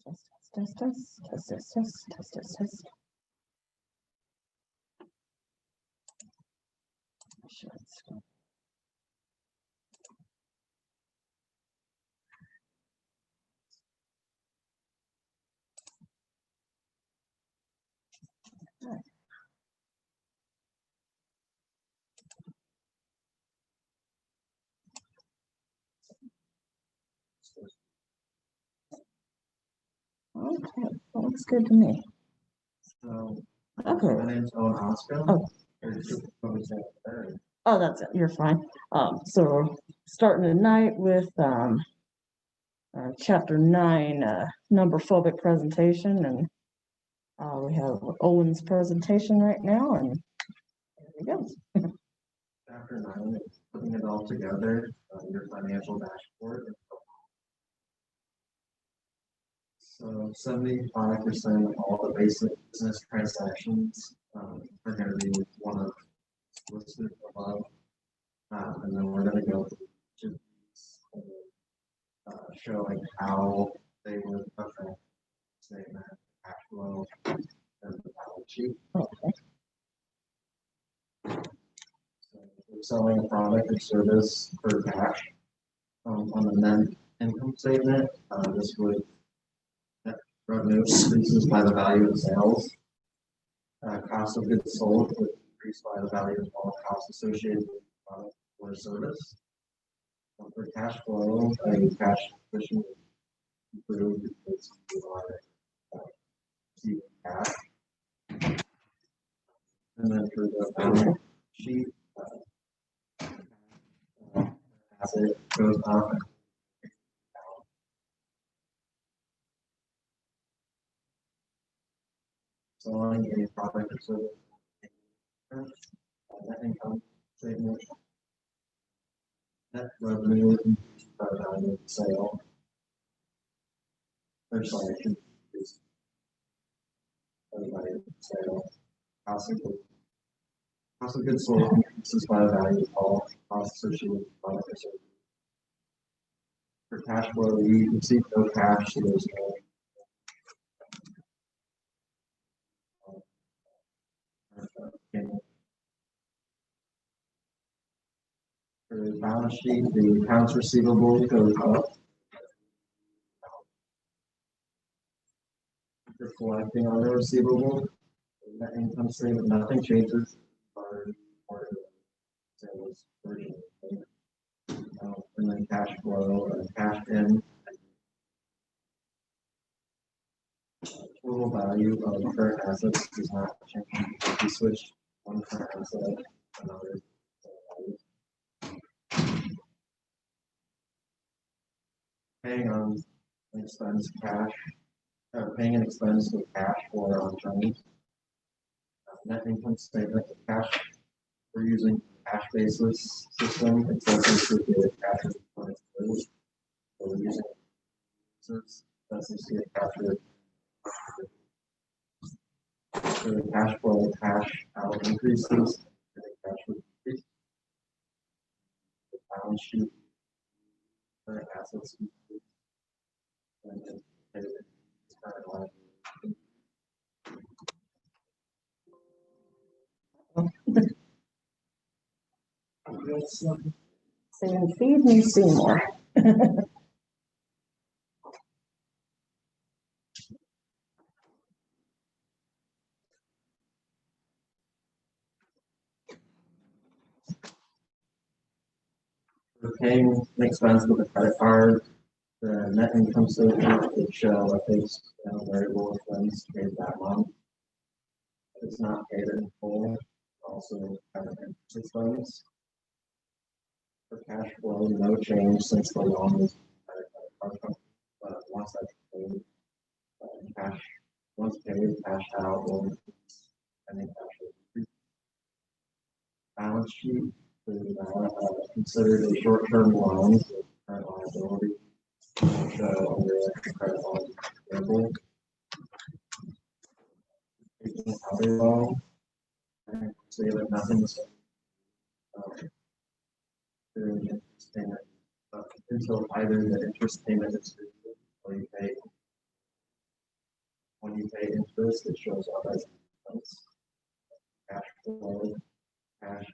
Test. Sure it's good. Okay, looks good to me. So, Okay. my name's Owen Oscar. Oh. Oh, that's it. You're fine. So starting tonight with chapter 9, number phobic presentation, and we have Owen's presentation right now, and there he goes. Chapter 9 is putting it all together, your financial dashboard. So 75% of all the basic business transactions are going to be one of listed above. And then we're going to go to showing how they would affect statement, cash flow, and the balance sheet. Okay. So we're selling a product or service for cash on the net income statement. This would revenue increases by the value of sales. Cost of goods sold would increase by the value of all costs associated with the product or service. For cash flow, cash position would improve because we are receiving cash. And then for the balance sheet, as it goes up, selling a product or service, net income statement, net revenue increased by the value of the sale. Or sorry, I should increase by the value of the sale. Cost of goods sold increases by the value of all costs associated with the product or service. For cash flow, we receive no cash, so there's no payment. For the balance sheet, the accounts receivable goes up. For collecting on the receivable, net income statement, nothing changes. Part of the sales version. And then cash flow, cash in. Total value of current assets does not change. If we switch one current asset to another. Paying on an expense cash, paying an expense with cash for our attorneys. Net income statement of cash. We're using cash basis system. It's also the cash component. So we're using that's the capture. So the cash flow, cash out increases, and the cash would increase. The balance sheet, current assets increase, and then current liability. Saying feed me Seymour. For paying an expense with a credit card, the net income statement would show a fixed variable expense paid that month. If it's not paid in full, also have an interest expense. For cash flow, no change since the loan is but once that's paid, cash once paid, cash out will increase, and then cash will increase. Balance sheet is considered a short-term loan with current liability. So under the credit line variable, taking out a loan, and say that nothing's payment until either the interest payment is due or you pay this, it shows up as expense. Cash flow, cash,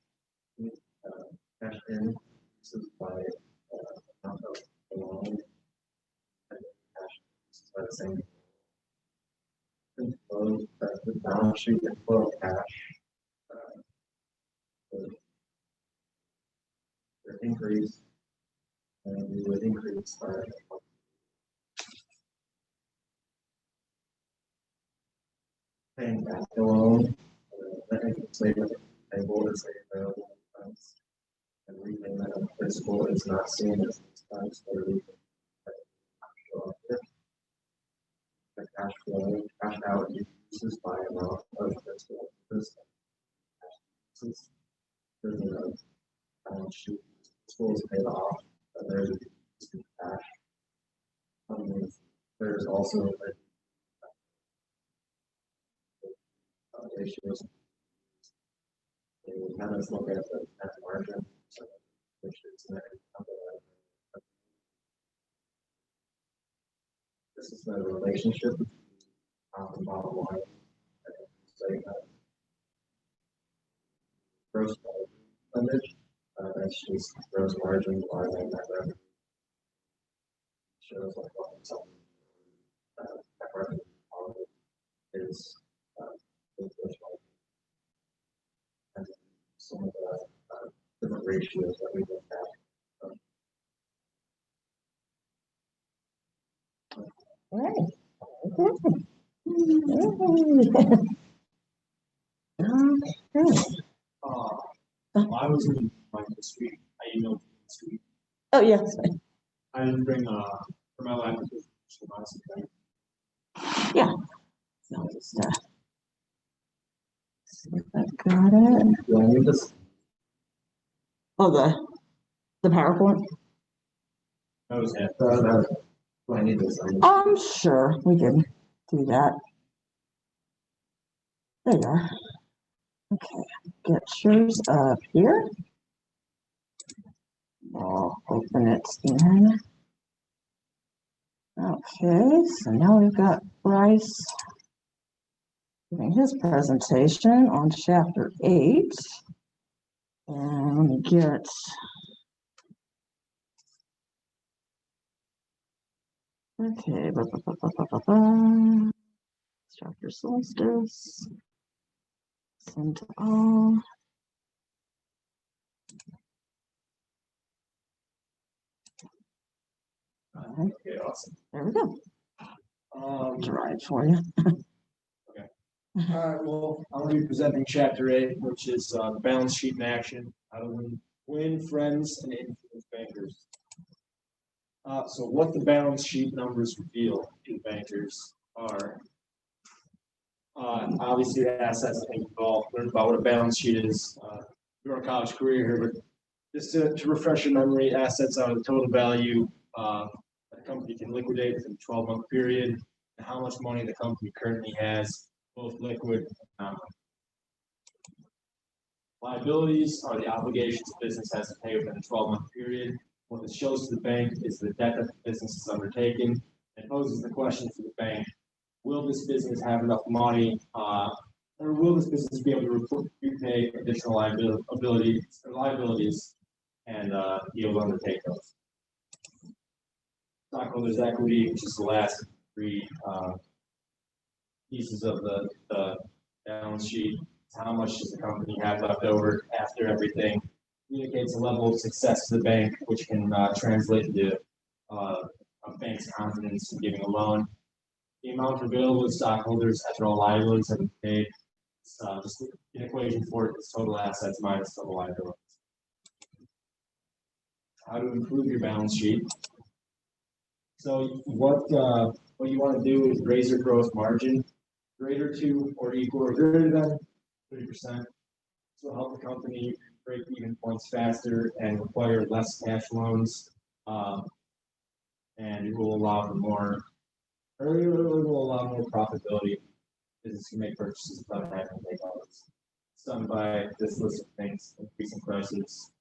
cash in, this is by amount of the loan, and cash this is by the same. And flow, the balance sheet and flow of cash. The increase, and we would increase our paying back the loan, that income statement table is a available funds, and repayment of principal is not seen as expense or the cash flow, cash out uses by amount of principal. Since there's a balance sheet, principal is paid off, and there's a cash. There's also ratios. And we kind of look at the net margin, which is net income. This is the relationship between top and bottom line. Say gross percentage, that's just gross margin divided by net revenue. Shows like what something net revenue is gross margin. And some of the different ratios that we look at. All right. I was in like this week. I emailed this week. Oh, yes. I didn't bring Carmel application to the last thing. Yeah. So just see if I got it. Do I need this? Oh, the PowerPoint. That was it. Do I need this? Sure, we can do that. There you are. Okay, get yours up here. I'll open it in. Okay, so now we've got Bryce giving his presentation on chapter 8. And let me get okay, chapter solstice. Send to all. Okay, awesome. There we go. Drive for you. Okay. All right. Well, I'm going to be presenting chapter 8, which is balance sheet in action. How to win friends and influence bankers. So what the balance sheet numbers reveal to bankers are obviously the assets. I think we've all learned about what a balance sheet is through our college career here, but just to refresh your memory, assets are the total value that a company can liquidate within a 12-month period, and how much money the company currently has, both liquid and liabilities are the obligations the business has to pay within a 12-month period. What it shows to the bank is the debt that the business is undertaking, and poses the question to the bank: will this business have enough money, or will this business be able to repay additional liabilities and be able to undertake those? Stockholders equity, which is the last three pieces of the balance sheet. How much does the company have left over after everything? Communicates a level of success to the bank, which can translate into a bank's confidence in giving a loan. The amount available to stockholders after all liabilities have been paid. Just an equation for it is total assets minus total liabilities. How to improve your balance sheet. So what you want to do is raise your gross margin greater to or equal or greater than 30%. This will help the company break even points faster and require less cash loans, and it will allow for more, or it will allow more profitability. Business can make purchases without having to make loans. It's done by this list of things: increasing prices,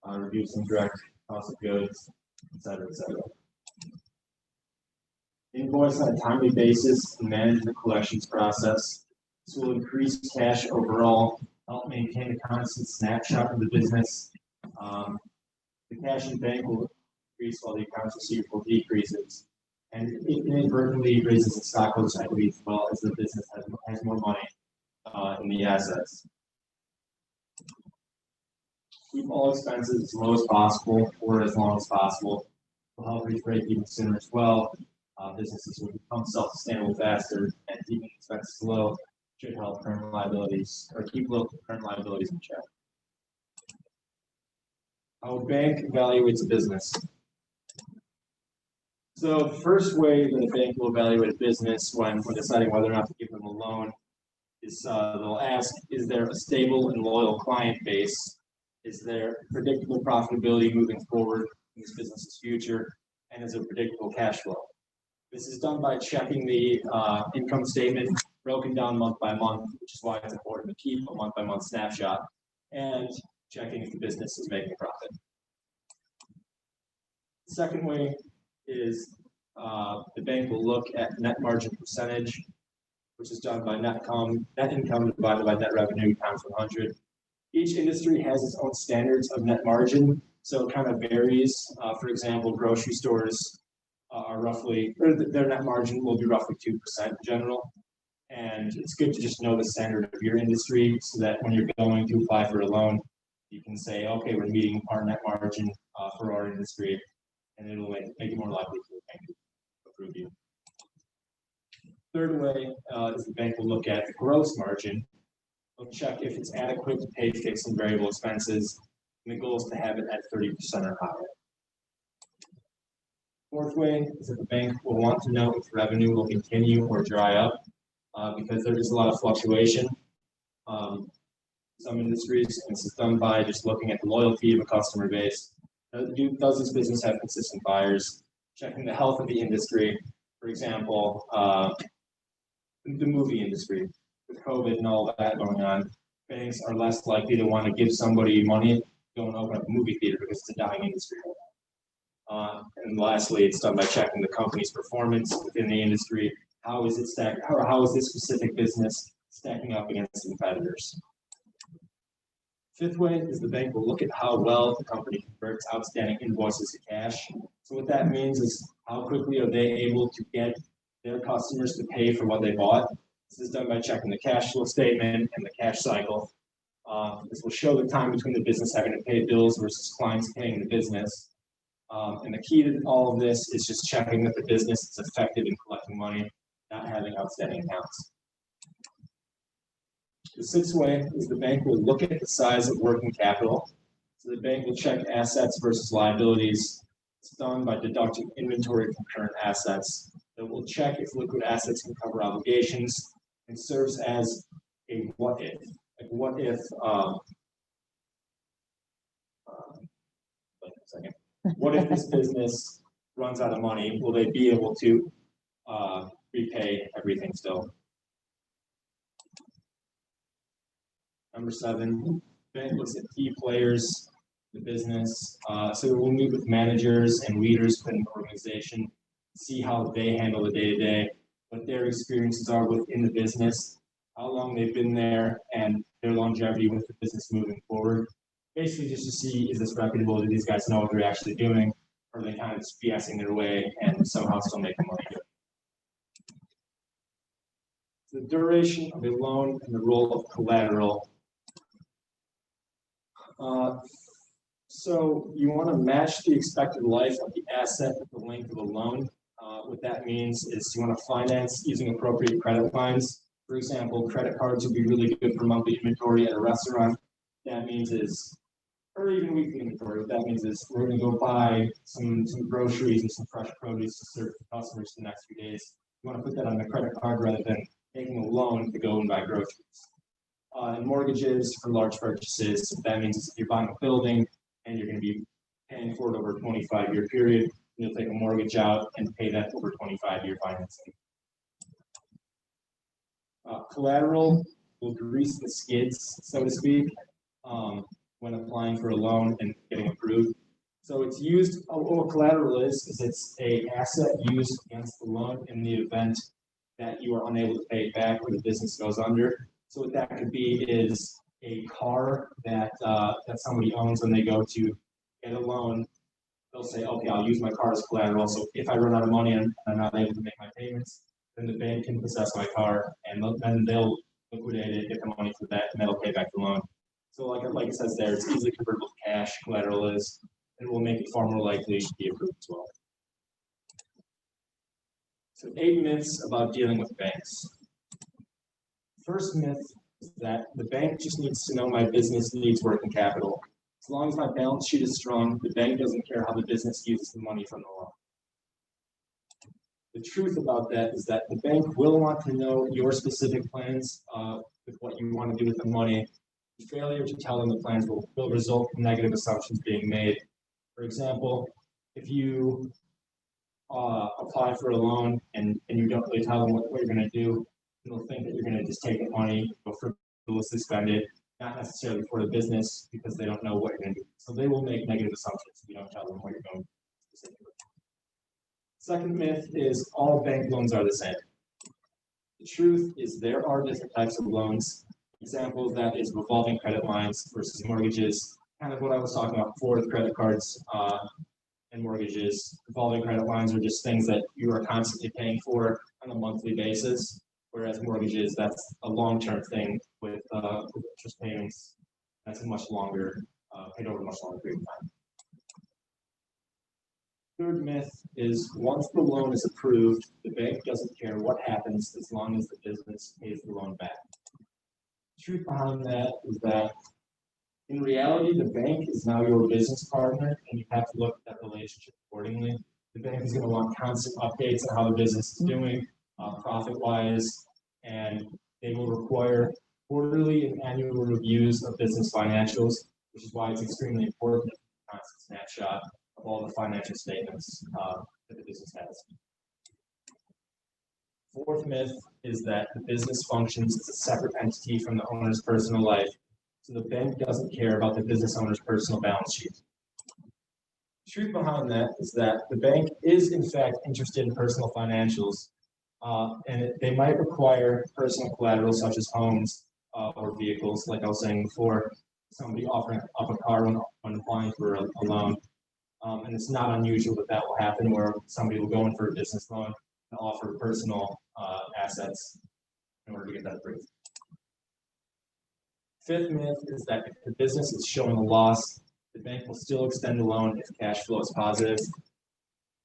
reducing direct cost of goods, etc., etc. invoice on a timely basis, and manage the collections process. This will increase cash overall, help maintain a constant snapshot of the business. The cash in bank will increase while the accounts receivable decreases. And it inadvertently raises the stockholders equity as well as the business has more money in the assets. Keep all expenses as low as possible or as long as possible. Will help reach break even sooner as well. Businesses will become self-sustainable faster, and keeping expenses low should help current liabilities or keep low current liabilities in check. How a bank evaluates a business. So the first way that a bank will evaluate a business when deciding whether or not to give them a loan is they'll ask, is there a stable and loyal client base? Is there predictable profitability moving forward in this business's future? And is there predictable cash flow? This is done by checking the income statement broken down month by month, which is why it's important to keep a month-by-month snapshot, and checking if the business is making a profit. The second way is the bank will look at net margin percentage, which is done by net income divided by net revenue times 100. Each industry has its own standards of net margin, so it kind of varies. For example, grocery stores are roughly, or their net margin will be roughly 2% in general. And it's good to just know the standard of your industry so that when you're going to apply for a loan, you can say, okay, we're meeting our net margin for our industry, and it'll make it more likely for the bank to approve you. Third way is the bank will look at the gross margin. They'll check if it's adequate to pay fixed and variable expenses, and the goal is to have it at 30% or higher. Fourth way is that the bank will want to know if revenue will continue or dry up, because there is a lot of fluctuation in some industries, and this is done by just looking at the loyalty of a customer base. Does this business have consistent buyers? Checking the health of the industry. For example, the movie industry, with COVID and all that going on, banks are less likely to want to give somebody money to go and open up a movie theater because it's a dying industry. And lastly, it's done by checking the company's performance within the industry. How is it stacked, or how is this specific business stacking up against competitors? Fifth way is the bank will look at how well the company converts outstanding invoices to cash. So what that means is how quickly are they able to get their customers to pay for what they bought. This is done by checking the cash flow statement and the cash cycle. This will show the time between the business having to pay bills versus clients paying the business. And the key to all of this is just checking that the business is effective in collecting money, not having outstanding accounts. The sixth way is the bank will look at the size of working capital. So the bank will check assets versus liabilities. It's done by deducting inventory from current assets. It will check if liquid assets can cover obligations, and serves as a what if. Like what if, wait a second. What if this business runs out of money? Will they be able to repay everything still? Number 7, bank looks at key players in the business. So we'll meet with managers and leaders within the organization, see how they handle the day-to-day, what their experiences are within the business, how long they've been there, and their longevity with the business moving forward. Basically just to see, is this reputable? Do these guys know what they're actually doing? Or are they kind of just BSing their way and somehow still making money doing it? The duration of a loan and the role of collateral. So you want to match the expected life of the asset with the length of the loan. What that means is you want to finance using appropriate credit lines. For example, credit cards would be really good for monthly inventory at a restaurant. That means is, or even weekly inventory. What that means is we're going to go buy some groceries and some fresh produce to serve the customers the next few days. You want to put that on the credit card rather than taking a loan to go and buy groceries. And mortgages for large purchases. That means if you're buying a building and you're going to be paying for it over a 25-year period, you'll take a mortgage out and pay that over 25-year financing. Collateral will grease the skids, so to speak, when applying for a loan and getting approved. So it's used, what collateral is it's a asset used against the loan in the event that you are unable to pay it back or the business goes under. So what that could be is a car that that somebody owns when they go to get a loan. They'll say, okay, I'll use my car as collateral. So if I run out of money and I'm not able to make my payments, then the bank can possess my car and then they'll liquidate it, get the money for that, and that'll pay back the loan. So like it says there, it's easily convertible to cash, collateral is, and it will make it far more likely to be approved as well. So 8 myths about dealing with banks. First myth is that the bank just needs to know my business needs working capital. As long as my balance sheet is strong, the bank doesn't care how the business uses the money from the loan. The truth about that is that the bank will want to know your specific plans with what you want to do with the money. The failure to tell them the plans will result in negative assumptions being made. For example, if you apply for a loan and you don't really tell them what you're going to do, they'll think that you're going to just take the money, go frivolously spend it, not necessarily for the business because they don't know what you're going to do. So they will make negative assumptions if you don't tell them what you're going to do specifically. Second myth is all bank loans are the same. The truth is there are different types of loans. Example of that is revolving credit lines versus mortgages. Kind of what I was talking about before with credit cards and mortgages. Revolving credit lines are just things that you are constantly paying for on a monthly basis, whereas mortgages, that's a long-term thing with interest payments. That's a much longer, paid over a much longer period of time. Third myth is once the loan is approved, the bank doesn't care what happens as long as the business pays the loan back. The truth behind that is that in reality, the bank is now your business partner and you have to look at that relationship accordingly. The bank is going to want constant updates on how the business is doing, profit-wise, and they will require quarterly and annual reviews of business financials, which is why it's extremely important to have a constant snapshot of all the financial statements that the business has. Fourth myth is that the business functions as a separate entity from the owner's personal life, so the bank doesn't care about the business owner's personal balance sheet. The truth behind that is that the bank is in fact interested in personal financials, and they might require personal collateral such as homes or vehicles, like I was saying before, somebody offering up a car when applying for a loan. And it's not unusual that will happen where somebody will go in for a business loan and offer personal assets in order to get that approved. Fifth myth is that if the business is showing a loss, the bank will still extend the loan if cash flow is positive.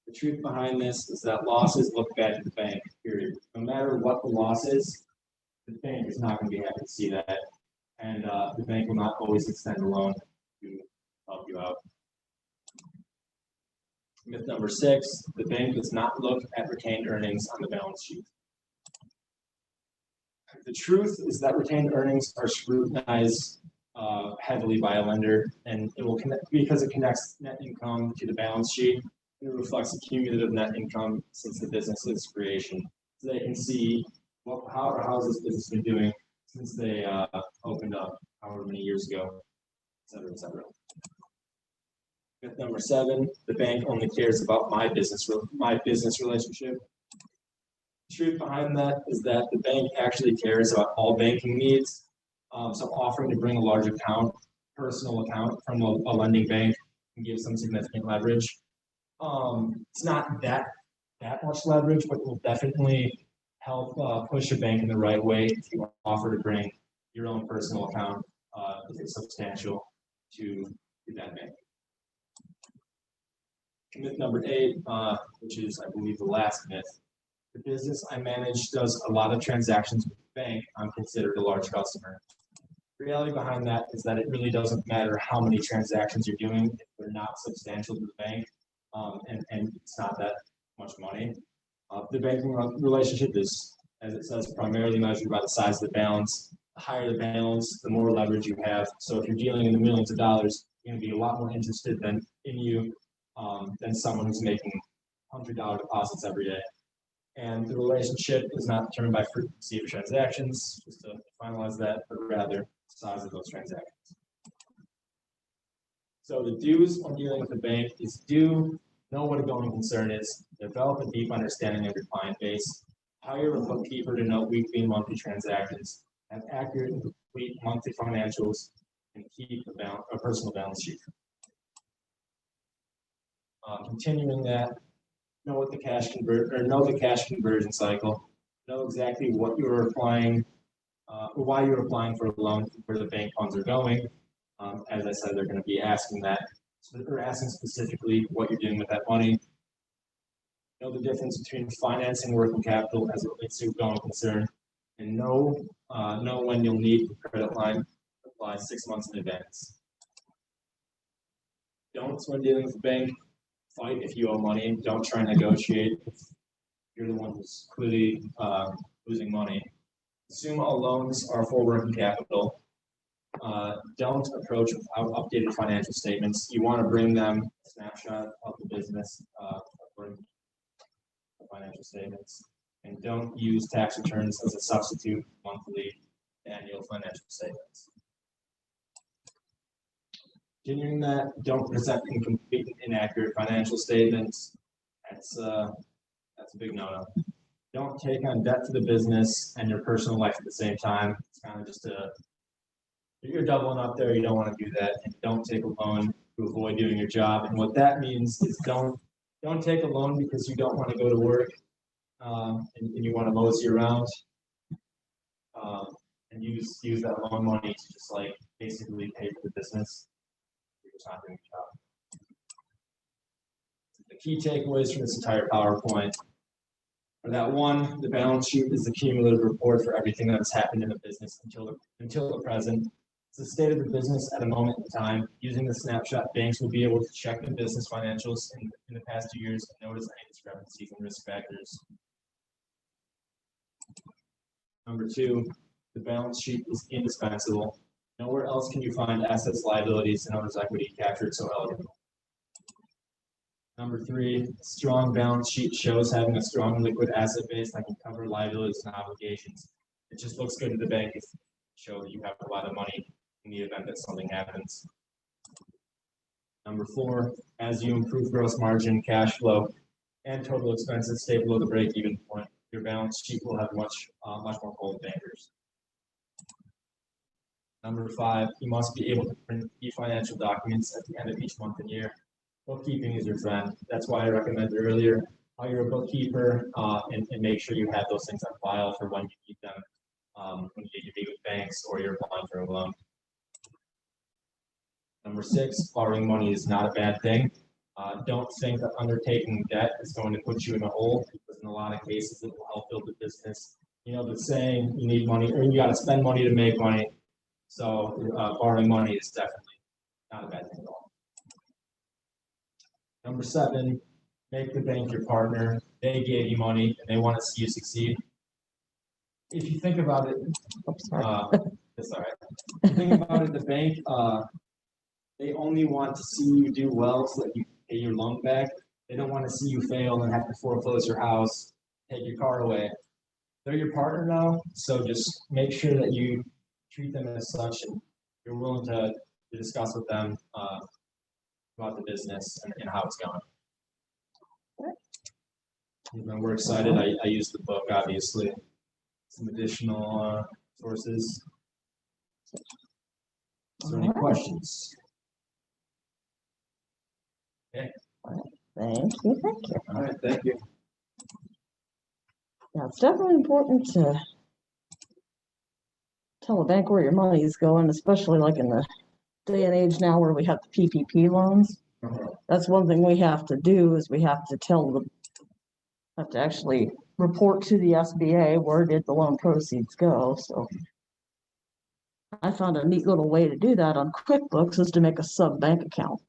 The truth behind this is that losses look bad to the bank, period. No matter what the loss is, the bank is not going to be happy to see that. And the bank will not always extend the loan to help you out. Myth number 6, the bank does not look at retained earnings on the balance sheet. The truth is that retained earnings are scrutinized heavily by a lender, and it will connect because it connects net income to the balance sheet. It reflects the cumulative net income since the business's creation. So they can see how has this business been doing since they opened up however many years ago, et cetera, et cetera. Myth number 7, the bank only cares about my business relationship. The truth behind that is that the bank actually cares about all banking needs. So offering to bring a large account, personal account from a lending bank can give some significant leverage. It's not that much leverage, but it will definitely help push a bank in the right way if you offer to bring your own personal account if it's substantial to that bank. Myth number 8, which is, I believe, the last myth. The business I manage does a lot of transactions with the bank. I'm considered a large customer. The reality behind that is that it really doesn't matter how many transactions you're doing if they're not substantial to the bank, and it's not that much money. The banking relationship is, as it says, primarily measured by the size of the balance. The higher the balance, the more leverage you have. So if you're dealing in the millions of dollars, you're going to be a lot more interested in you than someone who's making $100 deposits every day. And the relationship is not determined by frequency of transactions, just to finalize that, but rather the size of those transactions. So the do's when dealing with the bank is do know what a going concern is, develop a deep understanding of your client base, hire a bookkeeper to note weekly and monthly transactions, have accurate and complete monthly financials, and keep a personal balance sheet. Continuing that, know the cash conversion cycle, know exactly what you're applying, why you're applying for a loan, where the bank funds are going. As I said, they're going to be asking that. So they're asking specifically what you're doing with that money. Know the difference between financing working capital as it relates to going concern, and know when you'll need the credit line apply 6 months in advance. Don't, when dealing with the bank, fight if you owe money. Don't try and negotiate if you're the one who's clearly losing money. Assume all loans are for working capital. Don't approach without updated financial statements. You want to bring them a snapshot of the business according to the financial statements. And don't use tax returns as a substitute for monthly annual financial statements. Continuing that, don't present incomplete and inaccurate financial statements. That's a big no-no. Don't take on debt for the business and your personal life at the same time. It's kind of just you're doubling up there. You don't want to do that. And don't take a loan to avoid doing your job. And what that means is don't take a loan because you don't want to go to work and you want to mosey around and use that loan money to just like basically pay for the business. You're just not doing your job. The key takeaways from this entire PowerPoint are that one, the balance sheet is the cumulative report for everything that has happened in the business until the present. It's the state of the business at a moment in time. Using the snapshot, banks will be able to check the business financials in the past 2 years and notice any discrepancies and risk factors. Number two, the balance sheet is indispensable. Nowhere else can you find assets, liabilities, and owners' equity captured so elegantly. Number three, strong balance sheet shows having a strong liquid asset base that can cover liabilities and obligations. It just looks good to the bank if you show that you have a lot of money in the event that something happens. Number four, as you improve gross margin, cash flow, and total expenses stay below the break-even point, your balance sheet will have much more pull bankers. Number five, you must be able to print key financial documents at the end of each month and year. Bookkeeping is your friend. That's why I recommended earlier, hire a bookkeeper and make sure you have those things on file for when you need them, when you meet with banks or you're applying for a loan. Number six, borrowing money is not a bad thing. Don't think that undertaking debt is going to put you in a hole, because in a lot of cases it will help build the business. You know the saying, you need money, or you got to spend money to make money. So borrowing money is definitely not a bad thing at all. Number seven, make the bank your partner. They gave you money and they want to see you succeed. If you think about it, Oops, sorry. that's all right. If you think about it, the bank, they only want to see you do well so that you pay your loan back. They don't want to see you fail and have to foreclose your house, take your car away. They're your partner now, so just make sure that you treat them as such and you're willing to discuss with them about the business and how it's going. And we're excited. I used the book, obviously. Some additional sources. Is there any questions? Okay. Thank you. All right, thank you. Yeah, it's definitely important to tell a bank where your money is going, especially like in the day and age now where we have the PPP loans. That's one thing we have to do is we have to have to actually report to the SBA where did the loan proceeds go. So I found a neat little way to do that on QuickBooks is to make a sub bank account.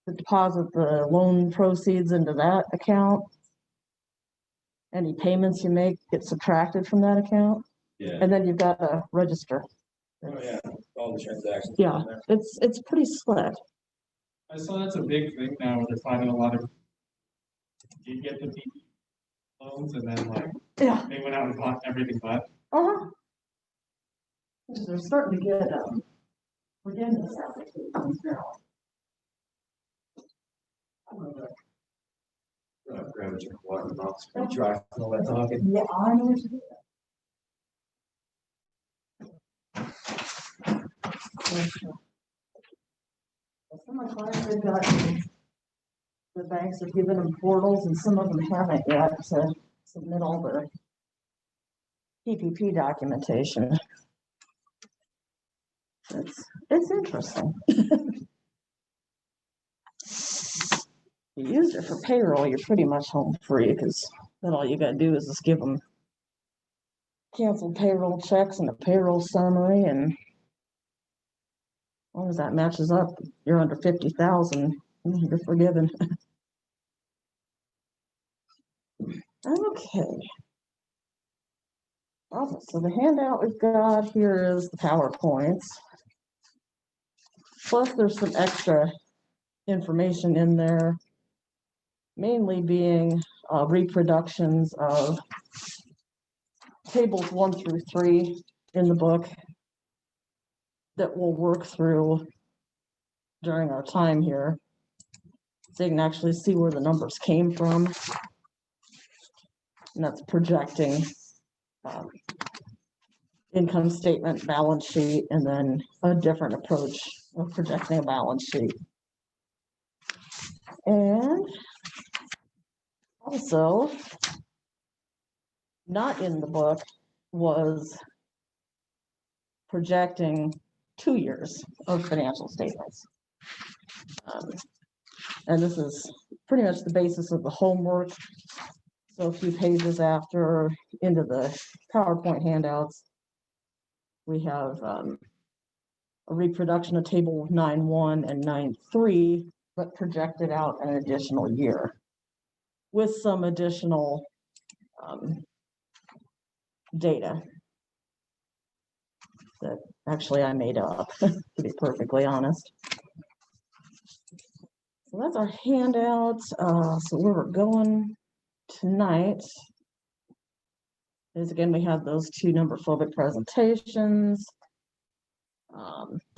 Deposit the loan proceeds into that account. Any payments you make get subtracted from that account. Yeah. And then you've got to register. Oh yeah, all the transactions. Yeah, it's pretty slick. I saw that's a big thing now. They're finding a lot of. You get the PPP loans, and then Yeah. they went out and bought everything but. Uh-huh. They're starting to get forgiveness applications now. Grab a drink of water, and I'll be dry from all that talking. Yeah, I know what to do. Some of my clients have got, the banks have given them portals and some of them haven't yet to submit all the PPP documentation. It's interesting. You use it for payroll, you're pretty much home free because then all you gotta do is just give them canceled payroll checks and a payroll summary, and as long as that matches up, you're under 50,000, you're forgiven. Okay. Awesome. So the handout we've got here is the PowerPoints. Plus there's some extra information in there, mainly being reproductions of tables 1 through 3 in the book that we'll work through during our time here. So you can actually see where the numbers came from. And that's projecting income statement, balance sheet, and then a different approach of projecting a balance sheet. And also, not in the book was projecting 2 years of financial statements. And this is pretty much the basis of the homework. So a few pages after into the PowerPoint handouts, we have a reproduction of table 9.1 and 9.3, but projected out an additional year with some additional data that actually I made up, to be perfectly honest. So that's our handout. So where we're going tonight is, again, we have those 2 number-phobic presentations.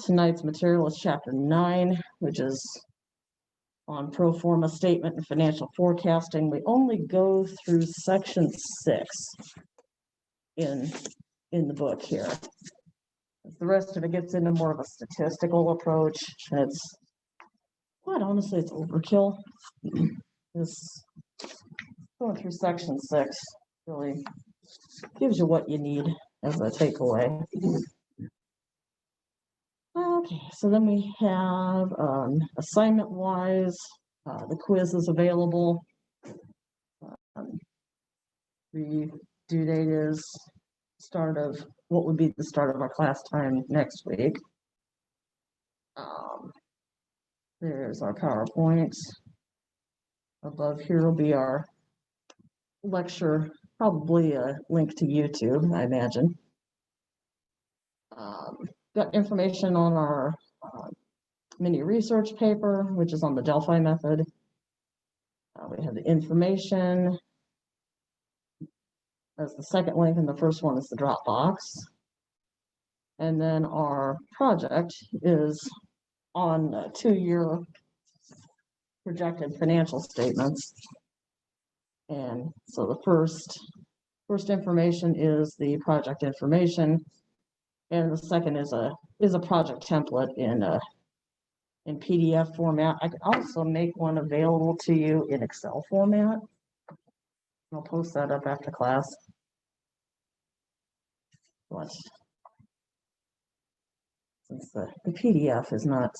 Tonight's material is chapter 9, which is on pro forma statement and financial forecasting. We only go through section 6 in the book here. The rest of it gets into more of a statistical approach. And it's, quite honestly, it's overkill. This going through section 6 really gives you what you need as a takeaway. Okay, so then we have assignment-wise, the quiz is available. The due date is start of what would be the start of our class time next week. There's our PowerPoint. Above here will be our lecture, probably a link to YouTube, I imagine. Got information on our mini research paper, which is on the Delphi method. We have the information as the second link, and the first one is the Dropbox. And then our project is on 2-year projected financial statements. And so the first information is the project information, and the second is a project template in PDF format. I could also make one available to you in Excel format. I'll post that up after class. But since the PDF is not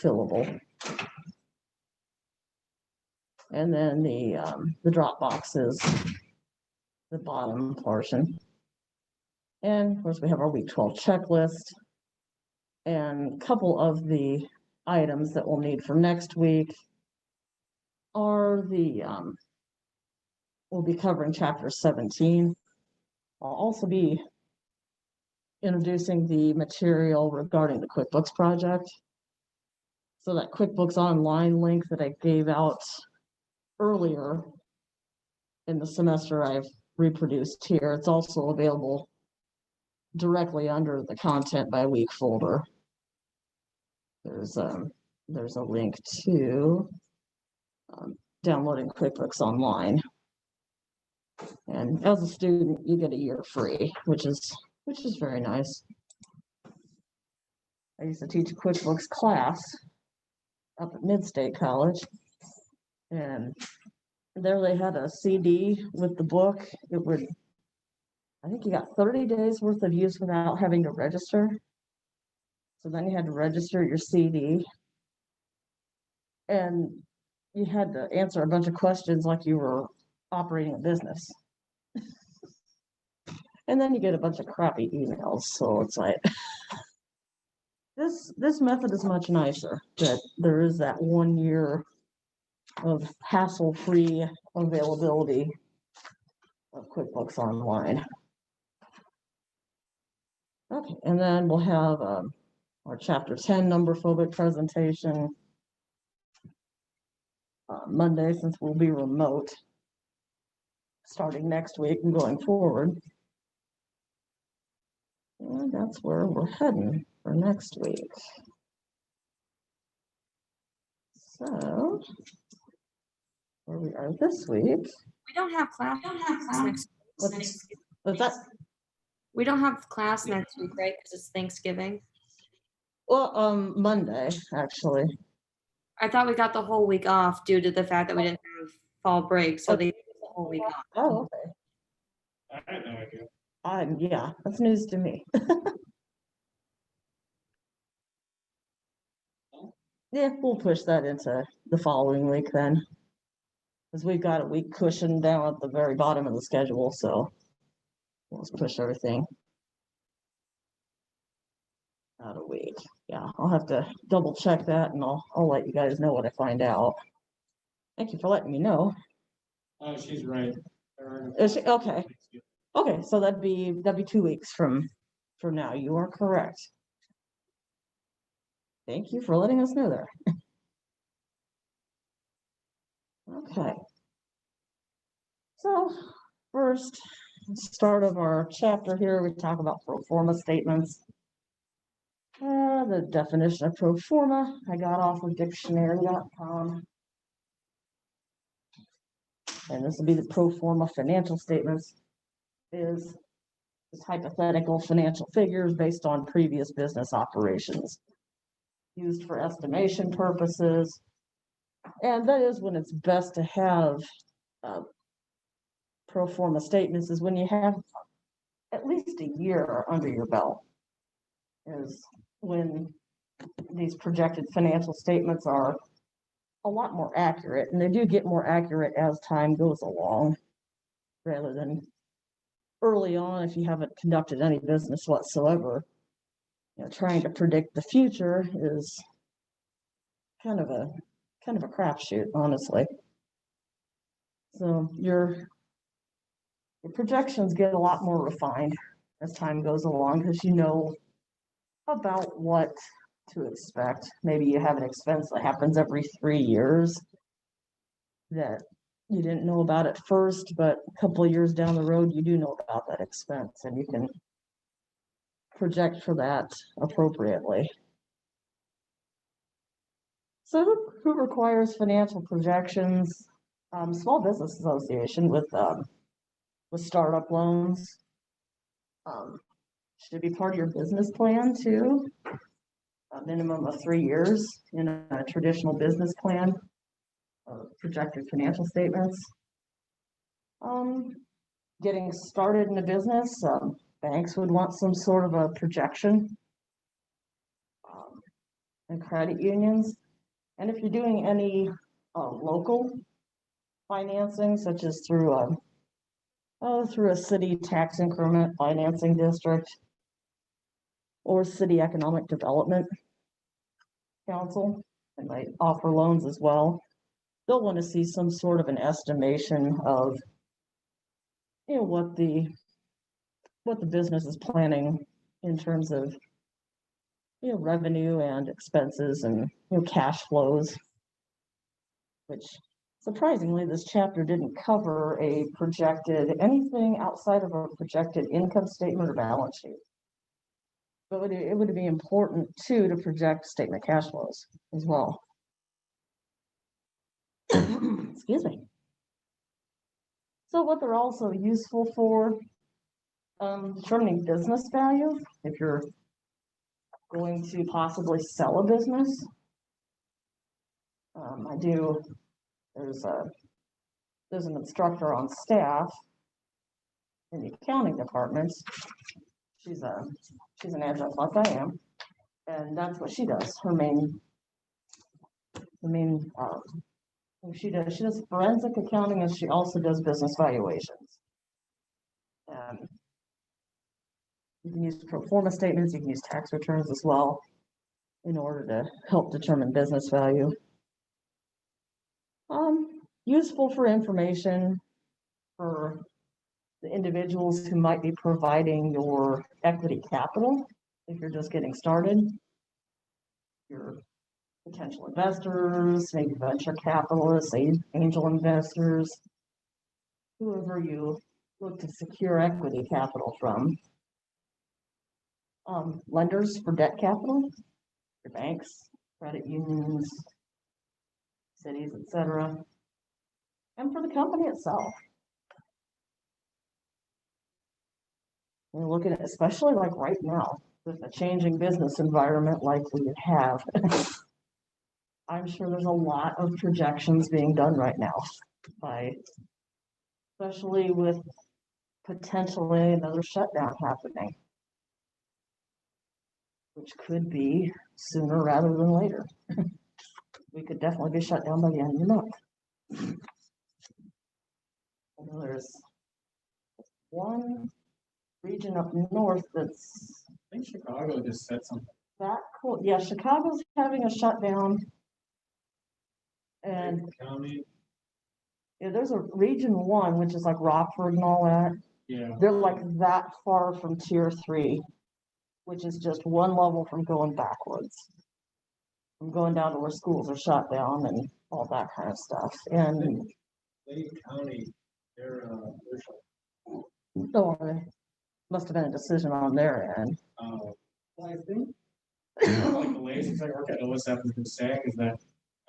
fillable. And then the Dropbox is the bottom portion. And of course we have our week 12 checklist, and a couple of the items that we'll need for next week are we'll be covering chapter 17. I'll also be introducing the material regarding the QuickBooks project. So that QuickBooks Online link that I gave out earlier in the semester, I've reproduced here. It's also available directly under the content by week folder, there's a link to downloading QuickBooks Online. And as a student, you get a year free, which is very nice. I used to teach a QuickBooks class up at Mid-State College, and there they had a CD with the book. I think you got 30 days worth of use without having to register. So then you had to register your CD, and you had to answer a bunch of questions like you were operating a business. And then you get a bunch of crappy emails. So it's like, this method is much nicer, that there is that 1 year of hassle-free availability of QuickBooks Online. Okay, and then we'll have our Chapter 10 number phobic presentation Monday, since we'll be remote starting next week and going forward. And that's where we're heading for next week. So, where we are this week. We don't have class next What's that? We don't have class next week, right? Because it's Thanksgiving. Well, Monday, actually. I thought we got the whole week off due to the fact that we didn't have fall break, so they took the whole week off. Oh, okay. I had no idea. Yeah, that's news to me. Yeah, we'll push that into the following week then. Because we've got a week cushion down at the very bottom of the schedule, so let's push everything out a week. Yeah, I'll have to double check that, and I'll let you guys know what I find out. Thank you for letting me know. Oh, she's right. Is she? Okay. Okay, so that'd be 2 weeks from now. You are correct. Thank you for letting us know there. Okay. So first, start of our chapter here, we talk about pro forma statements. The definition of pro forma I got off of dictionary.com. And this will be the pro forma financial statements. Is hypothetical financial figures based on previous business operations, used for estimation purposes. And that is when it's best to have pro forma statements, is when you have at least a year under your belt, is when these projected financial statements are a lot more accurate, and they do get more accurate as time goes along, rather than early on if you haven't conducted any business whatsoever. You know, trying to predict the future is kind of a crapshoot, honestly. So your projections get a lot more refined as time goes along, because you know about what to expect. Maybe you have an expense that happens every 3 years that you didn't know about at first, but a couple of years down the road, you do know about that expense, and you can project for that appropriately. So who requires financial projections? Small Business Association with startup loans. Should be part of your business plan too. A minimum of 3 years in a traditional business plan. Projected financial statements. Getting started in a business, banks would want some sort of a projection. And credit unions. And if you're doing any local financing, such as through a city tax increment financing district or city economic development council, and might offer loans as well, they'll want to see some sort of an estimation of, you know, what the business is planning in terms of, you know, revenue and expenses and, you know, cash flows, which surprisingly this chapter didn't cover anything outside of a projected income statement or balance sheet. But it would be important too to project statement cash flows as well. Excuse me. So what they're also useful for, determining business value, if you're going to possibly sell a business. There's an instructor on staff in the accounting department. She's an adjunct like I am, and that's what she does. She does forensic accounting, and she also does business valuations. You can use pro forma statements, you can use tax returns as well in order to help determine business value. Useful for information for the individuals who might be providing your equity capital if you're just getting started. Your potential investors, maybe venture capitalists, angel investors, whoever you look to secure equity capital from. Lenders for debt capital, your banks, credit unions, cities, etc. And for the company itself. We're looking at, especially like right now, with a changing business environment like we have. I'm sure there's a lot of projections being done right now especially with potentially another shutdown happening, which could be sooner rather than later. We could definitely be shut down by the end of the month. There's one region up north that's, I think Chicago just said something. that cool. Yeah, Chicago's having a shutdown. And County, yeah, there's a region 1, which is like Rockford and all that. yeah. They're like that far from tier 3, which is just one level from going backwards. From going down to where schools are shut down and all that kind of stuff. And Lake County, they're must have been a decision on their end. I think like the latest I work at OSF has been saying is that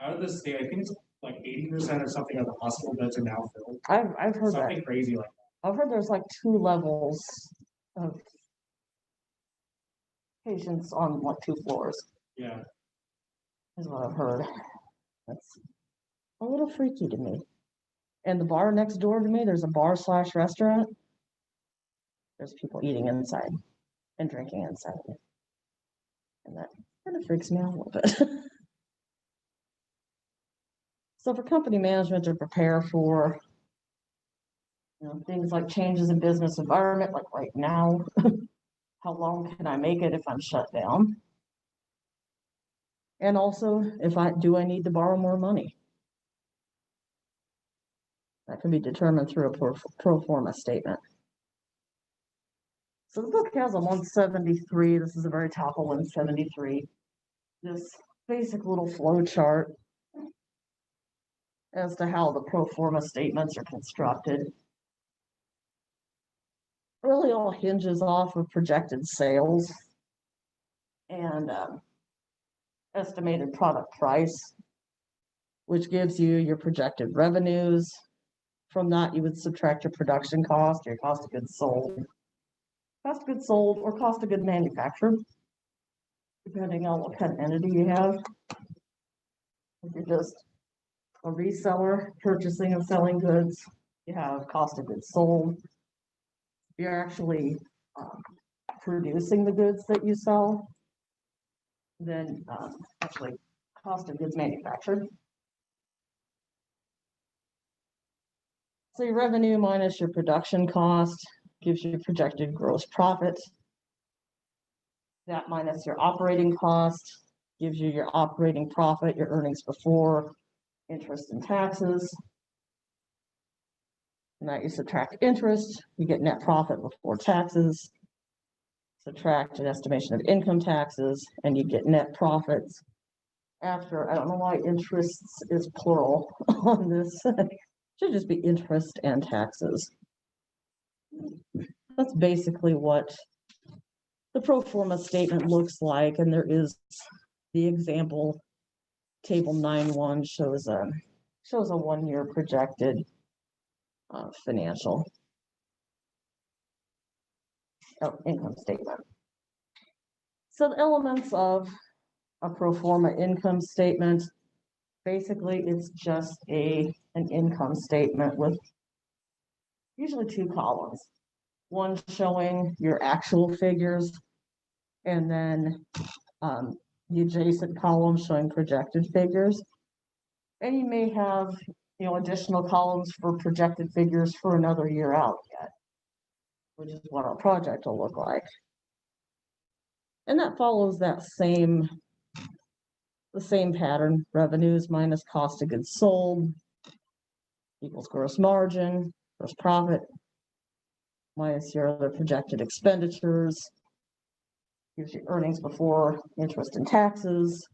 out of the state, I think it's like 80% or something of the hospital beds are now filled. I've heard Something that. crazy like I've heard there's like 2 levels of patients on like 2 floors, that. Yeah. is what I've heard. That's a little freaky to me. And the bar next door to me, there's a bar/restaurant. There's people eating inside and drinking inside of it. And that kind of freaks me out a little bit. So for company management to prepare for, things like changes in business environment, like right now, how long can I make it if I'm shut down? And also, do I need to borrow more money? That can be determined through a pro forma statement. So the book has a 173. This is the very top of 173. This basic little flow chart as to how the pro forma statements are constructed. Really all hinges off of projected sales and estimated product price, which gives you your projected revenues. From that, you would subtract your production cost, your cost of goods sold, or cost of goods manufactured, depending on what kind of entity you have. If you're just a reseller purchasing and selling goods, you have cost of goods sold. If you're actually producing the goods that you sell, then actually cost of goods manufactured. So your revenue minus your production cost gives you projected gross profit. That minus your operating cost gives you your operating profit, your earnings before interest and taxes. And that you subtract interest, you get net profit before taxes. Subtract an estimation of income taxes, and you get net profits after. I don't know why interests is plural on this. Should just be interest and taxes. That's basically what the pro forma statement looks like, and there is the example. Table 9.1 shows a 1-year projected financial income statement. So the elements of a pro forma income statement, basically it's just an income statement with usually 2 columns. One showing your actual figures, and then the adjacent column showing projected figures. And you may have, additional columns for projected figures for another year out yet, which is what our project will look like. And that follows the same pattern: revenues minus cost of goods sold equals gross margin, gross profit, minus your other projected expenditures, gives you earnings before interest and taxes,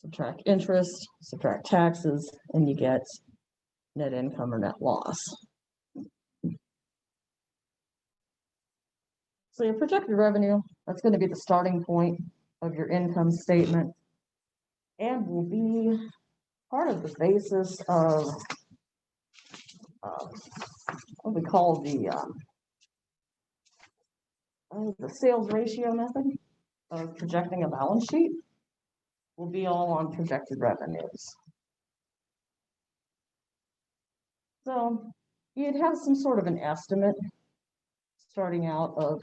subtract interest, subtract taxes, and you get net income or net loss. So your projected revenue, that's going to be the starting point of your income statement and will be part of the basis of what we call the sales ratio method of projecting a balance sheet. Will be all on projected revenues. So you'd have some sort of an estimate starting out of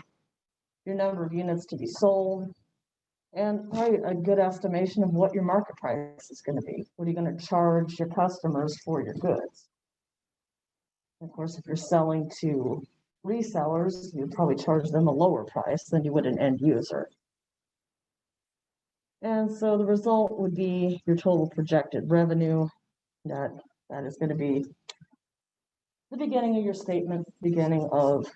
your number of units to be sold and probably a good estimation of what your market price is going to be. What are you going to charge your customers for your goods? Of course, if you're selling to resellers, you'd probably charge them a lower price than you would an end user. And so the result would be your total projected revenue. That is going to be the beginning of your statement, beginning of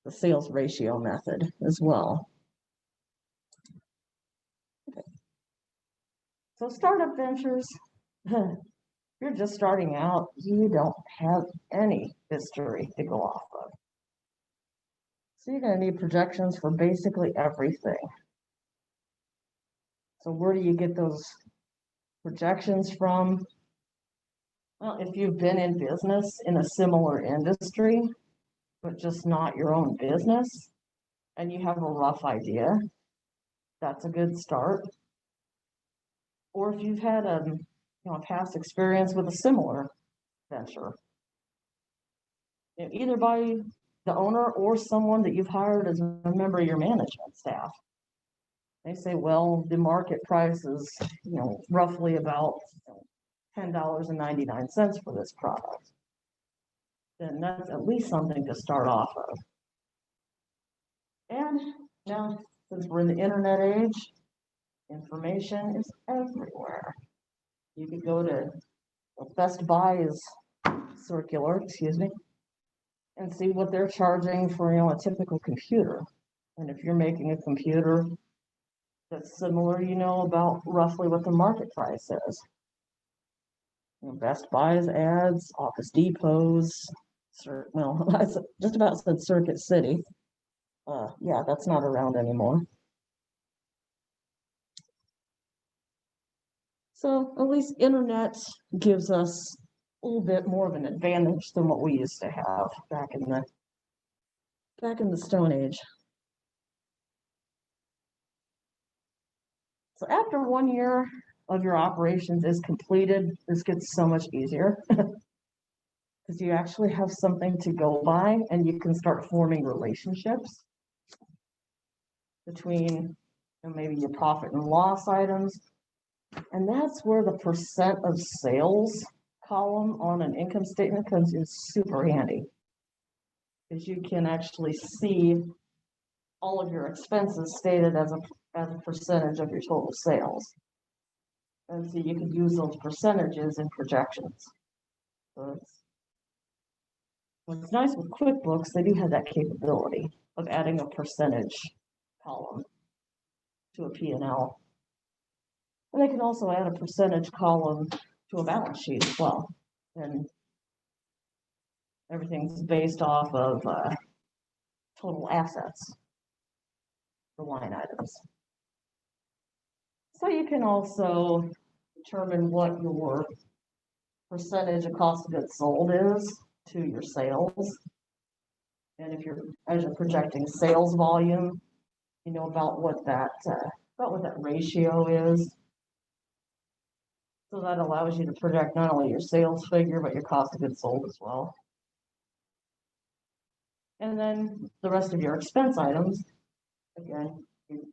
the sales ratio method as well. Okay. So startup ventures, you're just starting out, you don't have any history to go off of. So you're going to need projections for basically everything. So where do you get those projections from? Well, if you've been in business in a similar industry, but just not your own business, and you have a rough idea, that's a good start. Or if you've had a past experience with a similar venture, either by the owner or someone that you've hired as a member of your management staff. They say, well, the market price is, roughly about $10.99 for this product. Then that's at least something to start off of. And now, since we're in the internet age, information is everywhere. You could go to Best Buy's circular, and see what they're charging for, a typical computer. And if you're making a computer that's similar, about roughly what the market price is. Best Buy's ads, Office Depot's, I just about said Circuit City. Yeah, that's not around anymore. So at least internet gives us a little bit more of an advantage than what we used to have back in the Stone Age. So after 1 year of your operations is completed, this gets so much easier because you actually have something to go by and you can start forming relationships between maybe your profit and loss items. And that's where the percent of sales column on an income statement comes in super handy, because you can actually see all of your expenses stated as a percentage of your total sales. And so you can use those percentages in projections. So what's nice with QuickBooks, they do have that capability of adding a percentage column to a P&L. And they can also add a percentage column to a balance sheet as well. And everything's based off of total assets, the line items. So you can also determine what your percentage of cost of goods sold is to your sales. And if you're, as you're projecting sales volume, you know about what that ratio is. So that allows you to project not only your sales figure, but your cost of goods sold as well. And then the rest of your expense items, again, you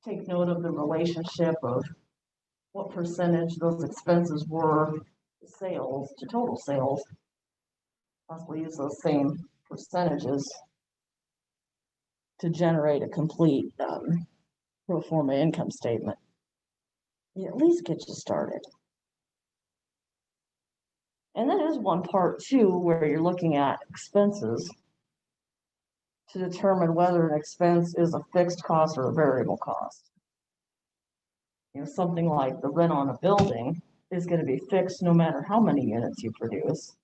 take note of the relationship of what percentage those expenses were sales to total sales. Possibly use those same percentages to generate a complete pro forma income statement. You at least get you started. And that is one part too, where you're looking at expenses to determine whether an expense is a fixed cost or a variable cost. You know, something like the rent on a building is going to be fixed no matter how many units you produce.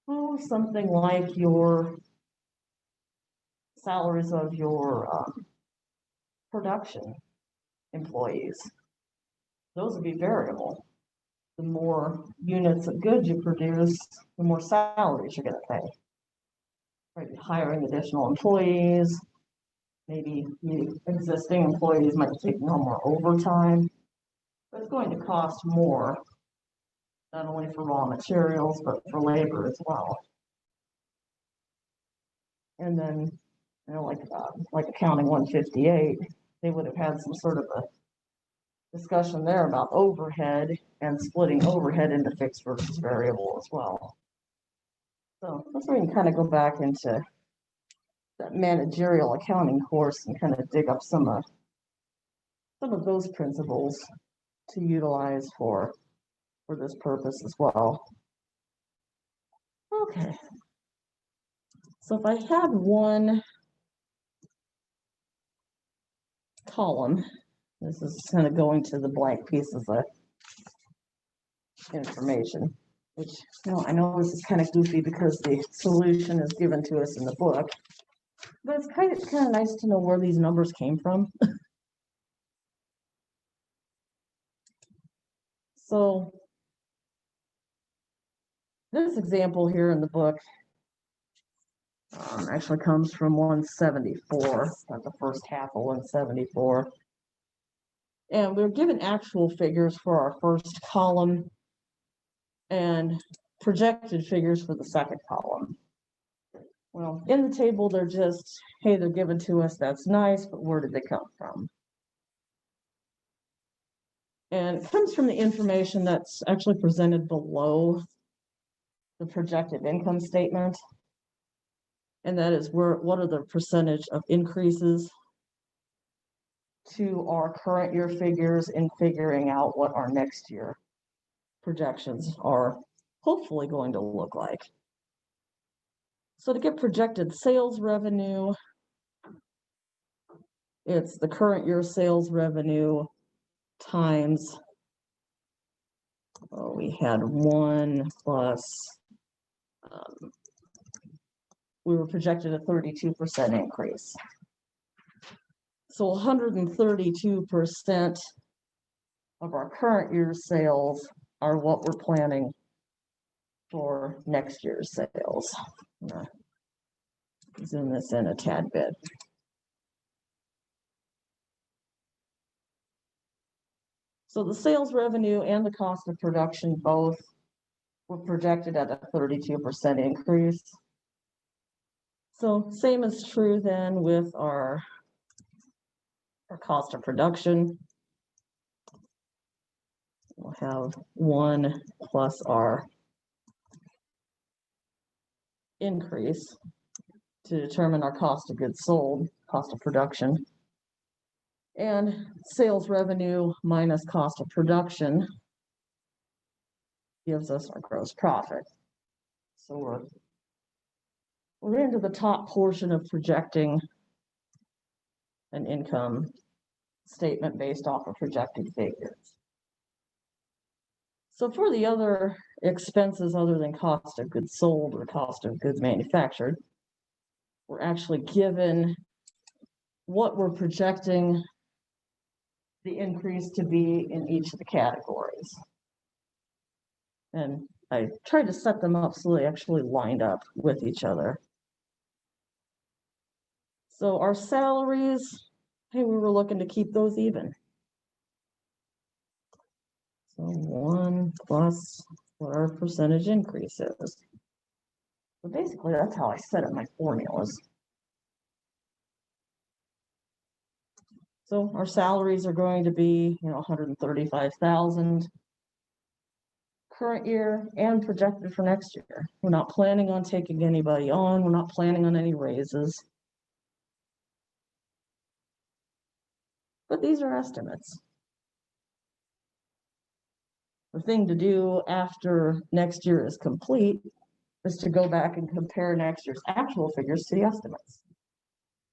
Well, something like your salaries of your production employees, those would be variable. The more units of goods you produce, the more salaries you're going to pay. Right, hiring additional employees, maybe the existing employees might take no more overtime, but it's going to cost more, not only for raw materials, but for labor as well. And then, you know, like accounting 158, they would have had some sort of a discussion there about overhead and splitting overhead into fixed versus variable as well. So that's where you can kind of go back into that managerial accounting course and kind of dig up some of those principles to utilize for this purpose as well. Okay. So if I had one column, this is kind of going to the blank pieces of information, which, you know, I know this is kind of goofy because the solution is given to us in the book, but it's kind of nice to know where these numbers came from. So this example here in the book actually comes from 174, not the first half of 174. And we're given actual figures for our first column and projected figures for the second column. Well, in the table, they're just, hey, they're given to us, that's nice, but where did they come from? And it comes from the information that's actually presented below the projected income statement. And that is what are the percentage of increases to our current year figures in figuring out what our next year projections are hopefully going to look like. So to get projected sales revenue, it's the current year sales revenue times, we had 1 plus, we were projected a 32% increase. So 132% of our current year's sales are what we're planning for next year's sales. I'm gonna zoom this in a tad bit. So the sales revenue and the cost of production both were projected at a 32% increase. So same is true then with our cost of production. We'll have 1 plus our increase to determine our cost of goods sold, cost of production. And sales revenue minus cost of production gives us our gross profit. So we're into the top portion of projecting an income statement based off of projected figures. So for the other expenses other than cost of goods sold or cost of goods manufactured, we're actually given what we're projecting the increase to be in each of the categories. And I tried to set them up so they actually lined up with each other. So our salaries, hey, we were looking to keep those even. So 1 plus what our percentage increase is. So basically, that's how I set up my formulas. So our salaries are going to be, 135,000 current year and projected for next year. We're not planning on taking anybody on. We're not planning on any raises. But these are estimates. The thing to do after next year is complete is to go back and compare next year's actual figures to the estimates.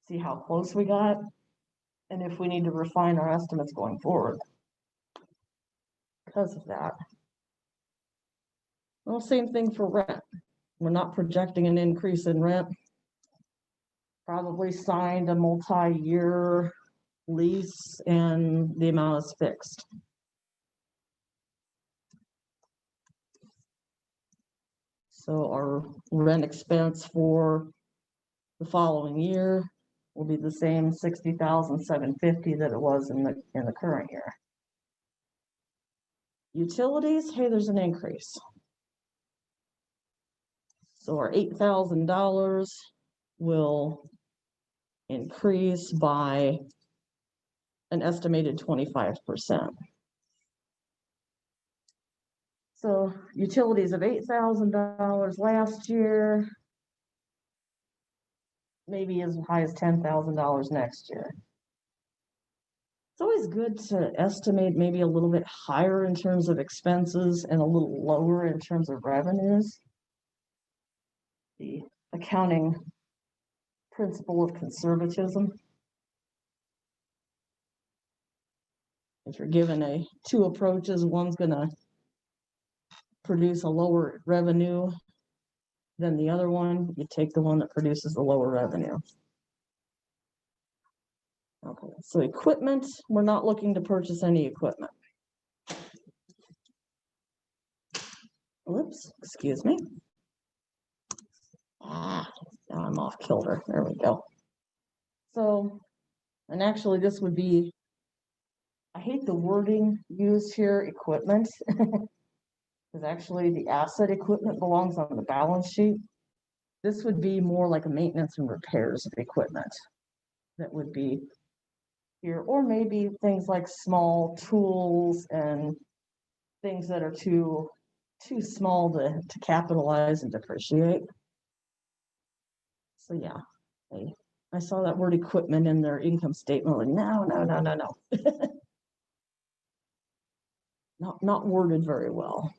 See how close we got, and if we need to refine our estimates going forward because of that. Well, same thing for rent. We're not projecting an increase in rent. Probably signed a multi-year lease and the amount is fixed. So our rent expense for the following year will be the same $60,750 that it was in the current year. Utilities, hey, there's an increase. So our $8,000 will increase by an estimated 25%. So utilities of $8,000 last year, maybe as high as $10,000 next year. It's always good to estimate maybe a little bit higher in terms of expenses and a little lower in terms of revenues. The accounting principle of conservatism. If you're given two approaches, one's going to produce a lower revenue than the other one, you take the one that produces the lower revenue. Okay, so equipment, we're not looking to purchase any equipment. Whoops, excuse me. Now I'm off kilter. There we go. So, and actually this would be, I hate the wording used here, equipment, because actually the asset equipment belongs on the balance sheet. This would be more like a maintenance and repairs of equipment that would be here, or maybe things like small tools and things that are too small to capitalize and depreciate. So yeah, I saw that word equipment in their income statement. Like, no. Not worded very well.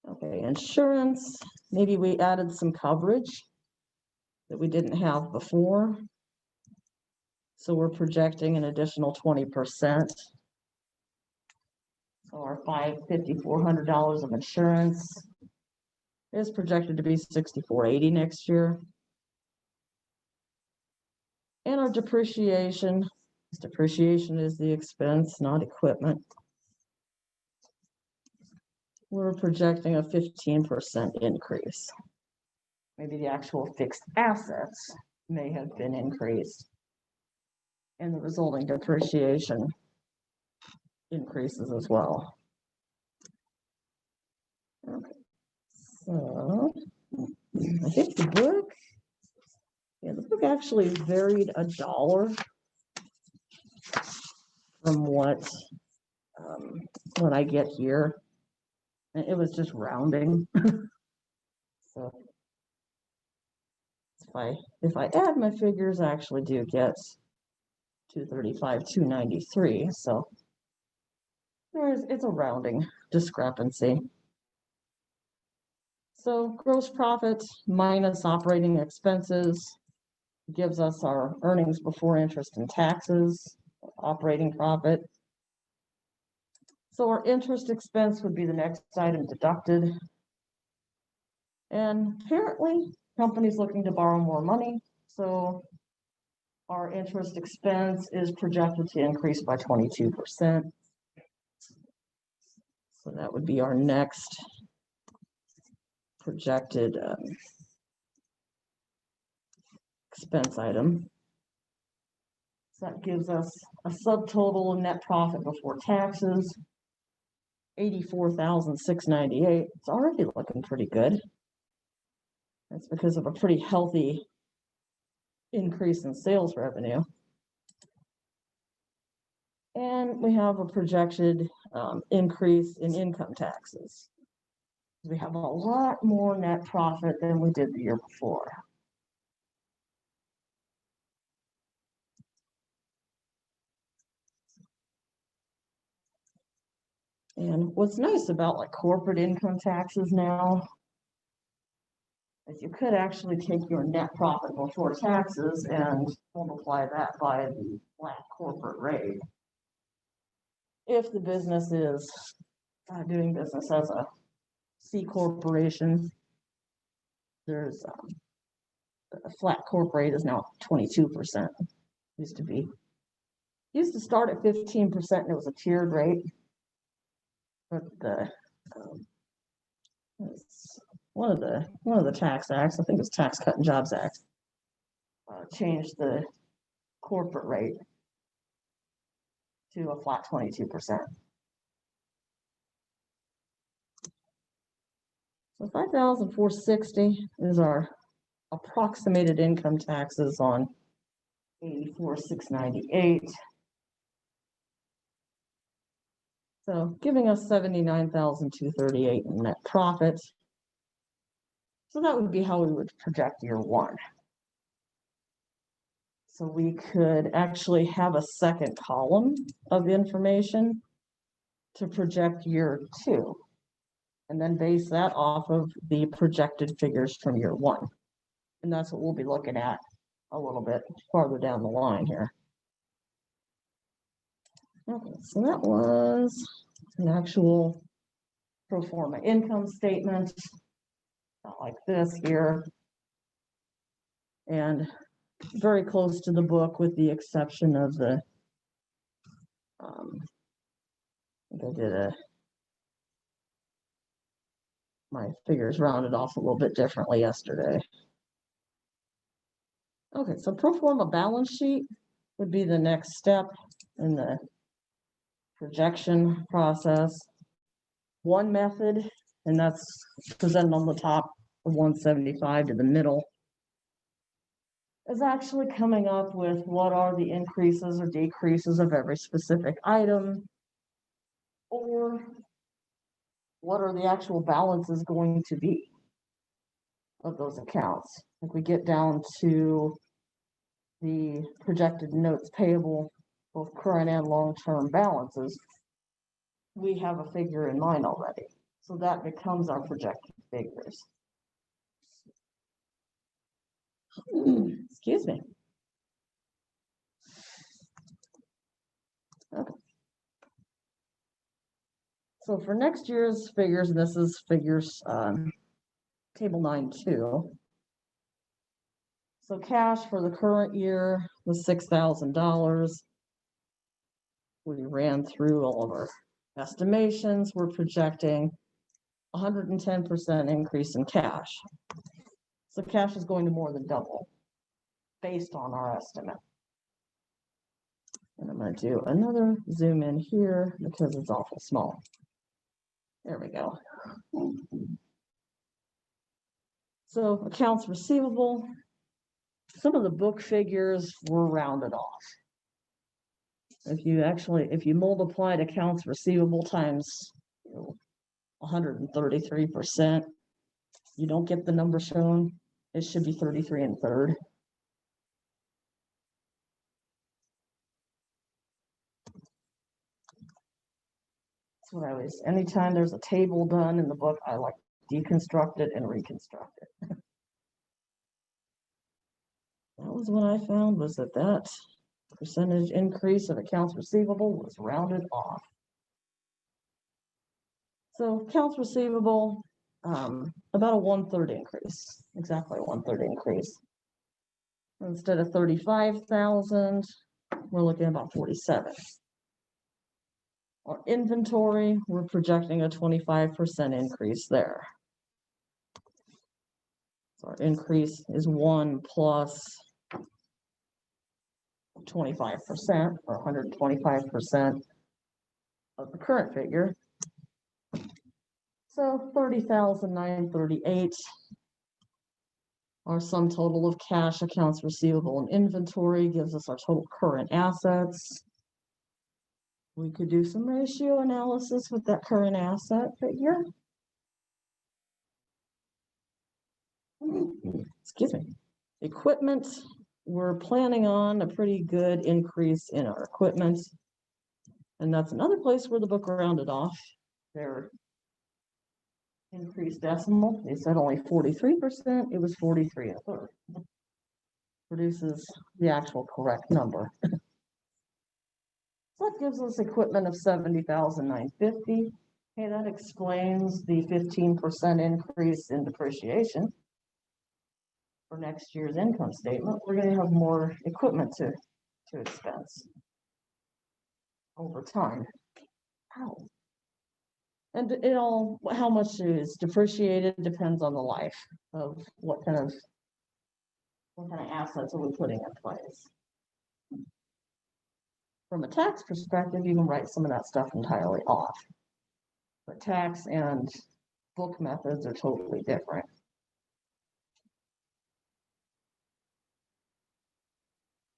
Okay, insurance. Maybe we added some coverage that we didn't have before. So we're projecting an additional 20%. So our $5,400 of insurance is projected to be $6,480 next year. And our depreciation is the expense, not equipment. We're projecting a 15% increase. Maybe the actual fixed assets may have been increased, and the resulting depreciation increases as well. Okay, so I think the book actually varied $1 from what I get here. And it was just rounding. So if I add my figures, I actually do get 235, 293. So it's a rounding discrepancy. So gross profit minus operating expenses gives us our earnings before interest and taxes, operating profit. So our interest expense would be the next item deducted. And apparently, company's looking to borrow more money, so our interest expense is projected to increase by 22%. So that would be our next projected expense item. So that gives us a subtotal net profit before taxes, $84,698. It's already looking pretty good. That's because of a pretty healthy increase in sales revenue. And we have a projected increase in income taxes. We have a lot more net profit than we did the year before. And what's nice about like corporate income taxes now is you could actually take your net profit before taxes and multiply that by the flat corporate rate. If the business is doing business as a C corporation, there's a flat corporate rate is now 22%. Used to start at 15% and it was a tiered rate. But the one of the tax acts, I think it's Tax Cut and Jobs Act, changed the corporate rate to a flat 22%. So $5,460 is our approximated income taxes on $84,698. So giving us $79,238 in net profit. So that would be how we would project year one. So we could actually have a second column of information to project year two, and then base that off of the projected figures from year one. And that's what we'll be looking at a little bit farther down the line here. Okay, so that was an actual pro forma income statement, not like this here, and very close to the book with the exception of the, I think I did my figures rounded off a little bit differently yesterday. Okay, so pro forma balance sheet would be the next step in the projection process. One method, and that's presented on the top of 175 to the middle, is actually coming up with what are the increases or decreases of every specific item, or what are the actual balances going to be of those accounts. If we get down to the projected notes payable, both current and long-term balances, we have a figure in mind already. So that becomes our projected figures. Excuse me. Okay. So for next year's figures, and this is figures table 9.2. So cash for the current year was $6,000. We ran through all of our estimations. We're projecting 110% increase in cash. So cash is going to more than double based on our estimate. And I'm going to do another zoom in here because it's awful small. There we go. So accounts receivable, some of the book figures were rounded off. If you multiplied accounts receivable times 133%, you don't get the number shown. It should be 33 1/3. That's what I always, anytime there's a table done in the book, I like deconstruct it and reconstruct it. That was what I found, was that percentage increase of accounts receivable was rounded off. So accounts receivable, about a 1/3 increase, exactly a 1/3 increase. Instead of 35,000, we're looking at about 47. Our inventory, we're projecting a 25% increase there. So our increase is 1 plus 25% or 125% of the current figure. So 30,938. Our sum total of cash, accounts receivable, and inventory gives us our total current assets. We could do some ratio analysis with that current asset figure. Excuse me. Equipment, we're planning on a pretty good increase in our equipment. And that's another place where the book rounded off their increased decimal. They said only 43%, it was 43 1/3. Produces the actual correct number. So that gives us equipment of 70,950. Okay, that explains the 15% increase in depreciation. For next year's income statement, we're going to have more equipment to expense over time. Ow. And it all, how much is depreciated depends on the life of what kind of assets are we putting in place. From a tax perspective, you can write some of that stuff entirely off. But tax and book methods are totally different.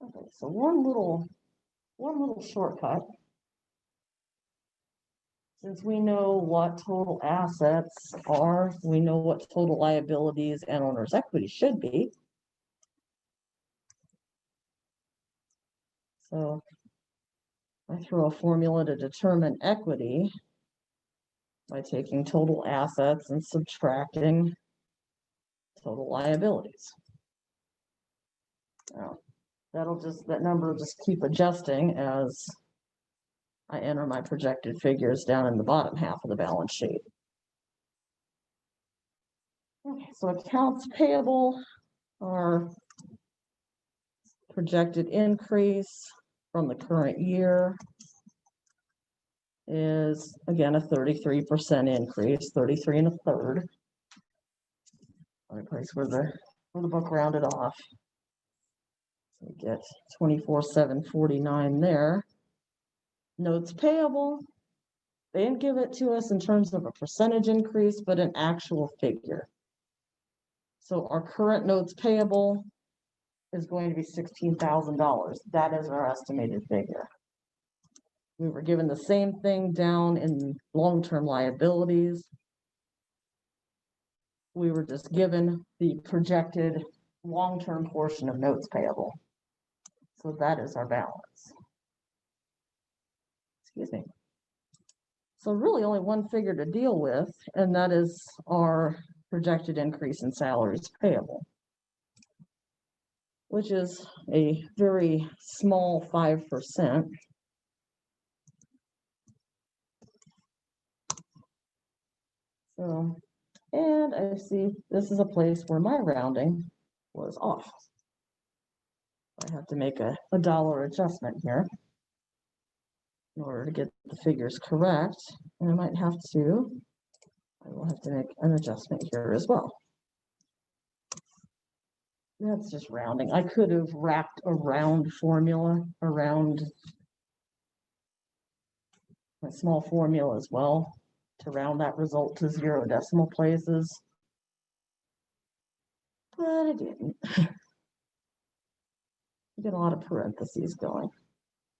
Okay, so one little shortcut. Since we know what total assets are, we know what total liabilities and owner's equity should be. So I throw a formula to determine equity by taking total assets and subtracting total liabilities. Now, that number will just keep adjusting as I enter my projected figures down in the bottom half of the balance sheet. Okay, so accounts payable are projected increase from the current year is again a 33% increase, 33 1/3. Only place where the book rounded off. So we get 24,749 there. Notes payable, they didn't give it to us in terms of a percentage increase, but an actual figure. So our current notes payable is going to be $16,000. That is our estimated figure. We were given the same thing down in long-term liabilities. We were just given the projected long-term portion of notes payable. So that is our balance. Excuse me. So really only one figure to deal with, and that is our projected increase in salaries payable, which is a very small 5%. So, and I see this is a place where my rounding was off. I have to make a dollar adjustment here in order to get the figures correct. And I will have to make an adjustment here as well. That's just rounding. I could have wrapped a round formula around a small formula as well to round that result to 0 decimal places. But I didn't. You get a lot of parentheses going.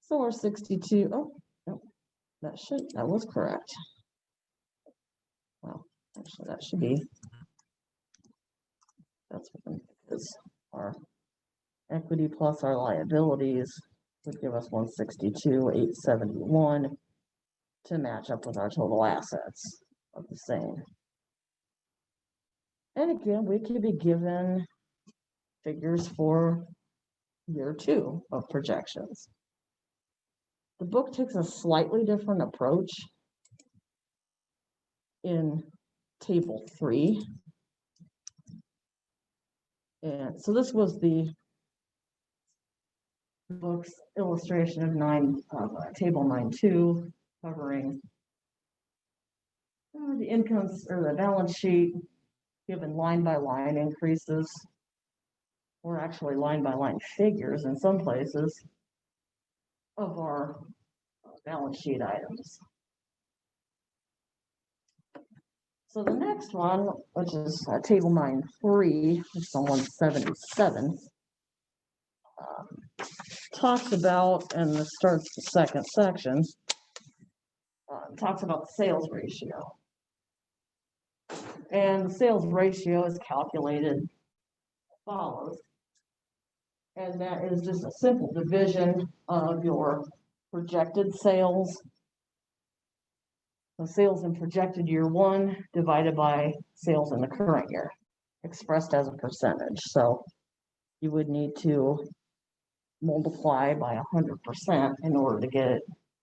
So our 62, oh, no, that was correct. Well, actually that should be, that's what it is. Our equity plus our liabilities would give us 162,871 to match up with our total assets of the same. And again, we could be given figures for year 2 of projections. The book takes a slightly different approach. in table 3. And so this was the book's illustration of table 9.2, covering the incomes or the balance sheet, given line by line increases, or actually line by line figures in some places of our balance sheet items. So the next one, which is table 9.3, it's on 177, talks about, and this starts the second section, talks about the sales ratio. And the sales ratio is calculated as follows. And that is just a simple division of your projected sales. The sales in projected year 1 divided by sales in the current year, expressed as a percentage. So you would need to multiply by 100% in order to get it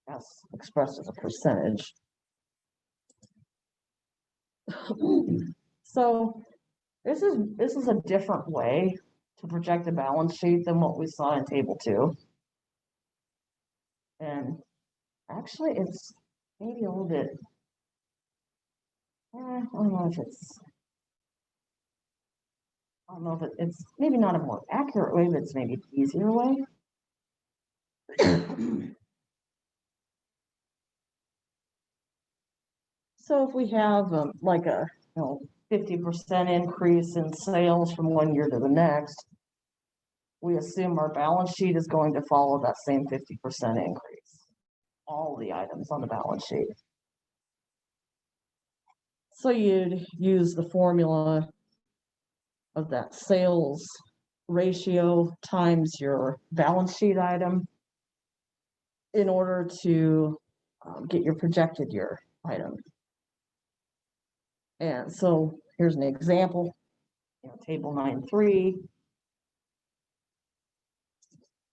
as expressed as a percentage. So this is a different way to project a balance sheet than what we saw in table 2. And actually it's maybe a little bit, I don't know if it's maybe not a more accurate way, but it's maybe an easier way. So if we have like a 50% increase in sales from one year to the next, we assume our balance sheet is going to follow that same 50% increase. All the items on the balance sheet. So you'd use the formula of that sales ratio times your balance sheet item in order to get your projected year item. And so here's an example, table 9.3.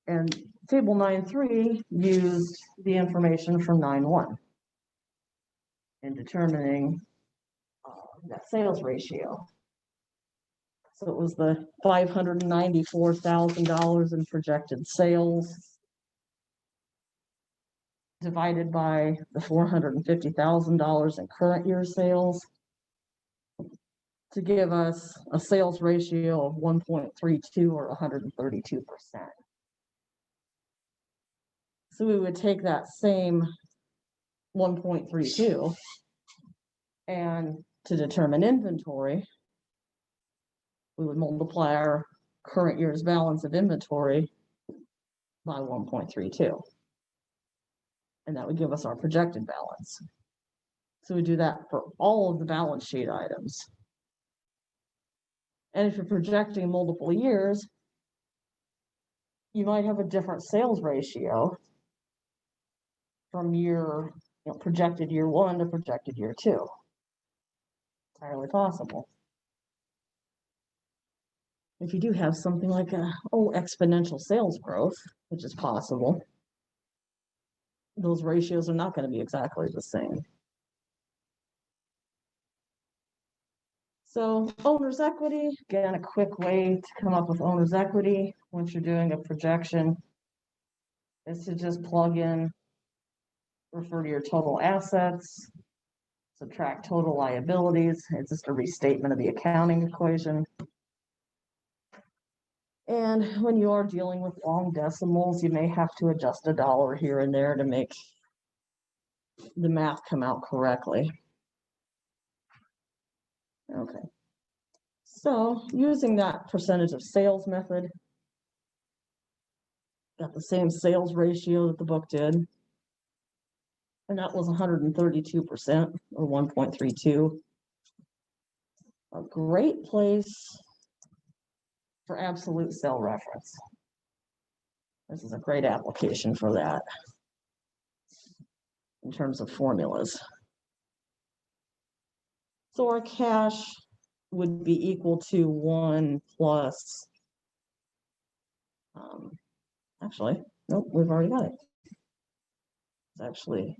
And table 9.3 used the information from 9.1 in determining that sales ratio. So it was the $594,000 in projected sales divided by the $450,000 in current year sales to give us a sales ratio of 1.32 or 132%. So we would take that same 1.32 and to determine inventory, we would multiply our current year's balance of inventory by 1.32. And that would give us our projected balance. So we do that for all of the balance sheet items. And if you're projecting multiple years, you might have a different sales ratio from year, projected year 1 to projected year 2. Entirely possible. If you do have something like exponential sales growth, which is possible, those ratios are not going to be exactly the same. So owner's equity, again, a quick way to come up with owner's equity once you're doing a projection is to just plug in, refer to your total assets, subtract total liabilities. It's just a restatement of the accounting equation. And when you are dealing with long decimals, you may have to adjust a dollar here and there to make the math come out correctly. Okay. So using that percentage of sales method, got the same sales ratio that the book did. And that was 132% or 1.32. A great place for absolute cell reference. This is a great application for that in terms of formulas. So our cash would be equal to 1 plus, actually, nope, we've already got it. It's actually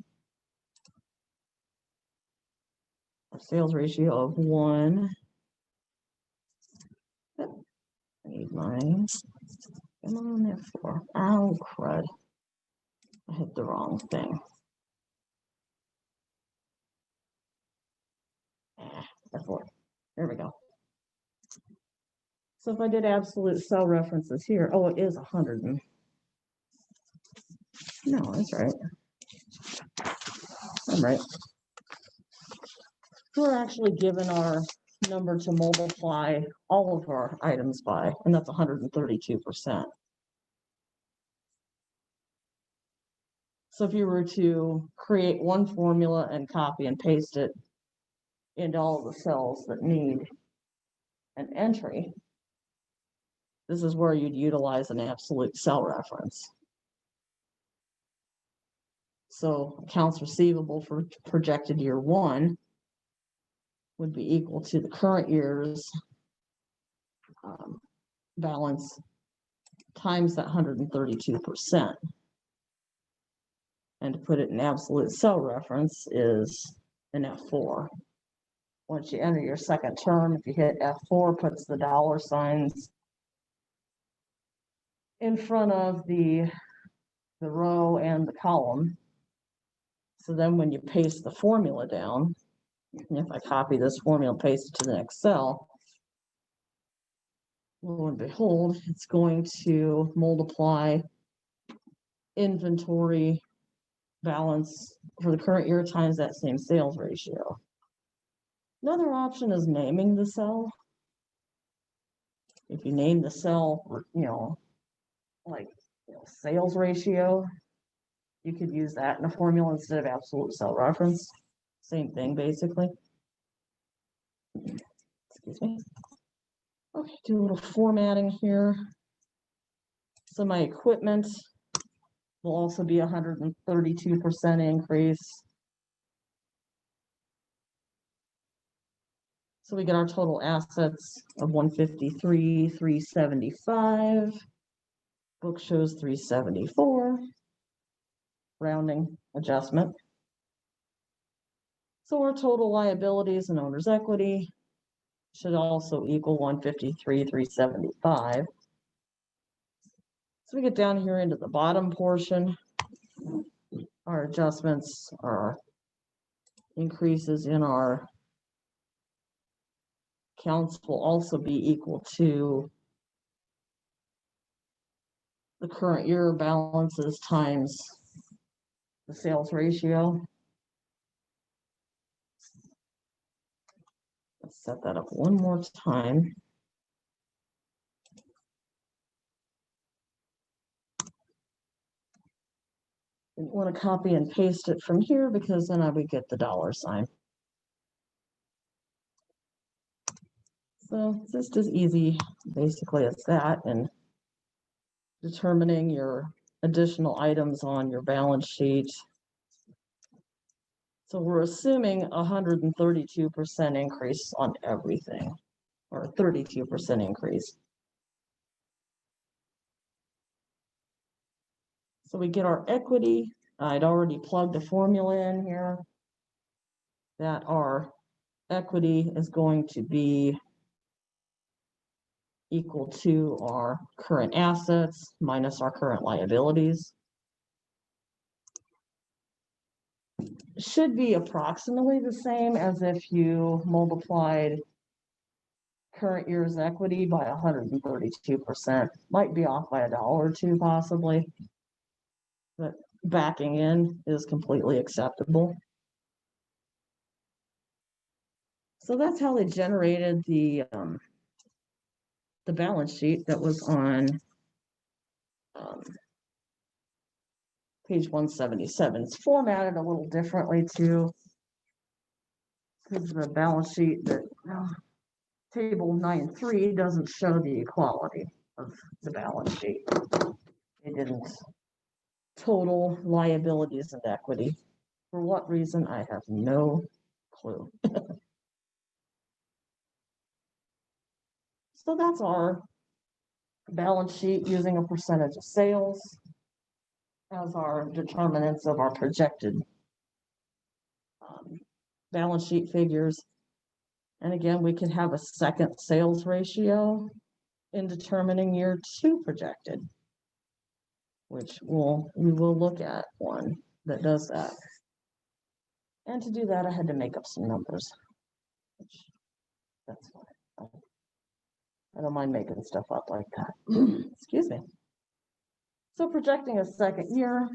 a sales ratio of 1. Yep. I need mine. Come on, F4. Ow, crud. I hit the wrong thing. F4. There we go. So if I did absolute cell references here, oh, it is 100. No, that's right. I'm right. We're actually given our number to multiply all of our items by, and that's 132%. So if you were to create one formula and copy and paste it into all the cells that need an entry, this is where you'd utilize an absolute cell reference. So accounts receivable for projected year 1 would be equal to the current year's balance times that 132%. And to put it in absolute cell reference is an F4. Once you enter your second term, if you hit F4, puts the dollar signs in front of the row and the column. So then when you paste the formula down, and if I copy this formula, paste it to the next cell, lo and behold, it's going to multiply inventory balance for the current year times that same sales ratio. Another option is naming the cell. If you name the cell, like sales ratio, you could use that in a formula instead of absolute cell reference. Same thing, basically. Excuse me. Okay, do a little formatting here. So my equipment will also be 132% increase. So we get our total assets of 153,375. Book shows 374. Rounding adjustment. So our total liabilities and owner's equity should also equal 153,375. So we get down here into the bottom portion. Our adjustments are increases in our accounts will also be equal to the current year balances times the sales ratio. Let's set that up one more time. Didn't want to copy and paste it from here because then I would get the dollar sign. So it's just as easy basically as that, and determining your additional items on your balance sheet. So we're assuming 132% increase on everything, or 32% increase. So we get our equity. I'd already plugged the formula in here that our equity is going to be equal to our current assets minus our current liabilities. Should be approximately the same as if you multiplied current year's equity by 132%. Might be off by $1 or $2 possibly, but backing in is completely acceptable. So that's how they generated the balance sheet that was on page 177. It's formatted a little differently too, because the balance sheet that table 9.3 doesn't show the equality of the balance sheet. It didn't total liabilities and equity. For what reason, I have no clue. So that's our balance sheet using a percentage of sales as our determinants of our projected balance sheet figures. And again, we can have a second sales ratio in determining year 2 projected, which we will look at one that does that. And to do that, I had to make up some numbers. That's fine. I don't mind making stuff up like that. Excuse me. So projecting a second year.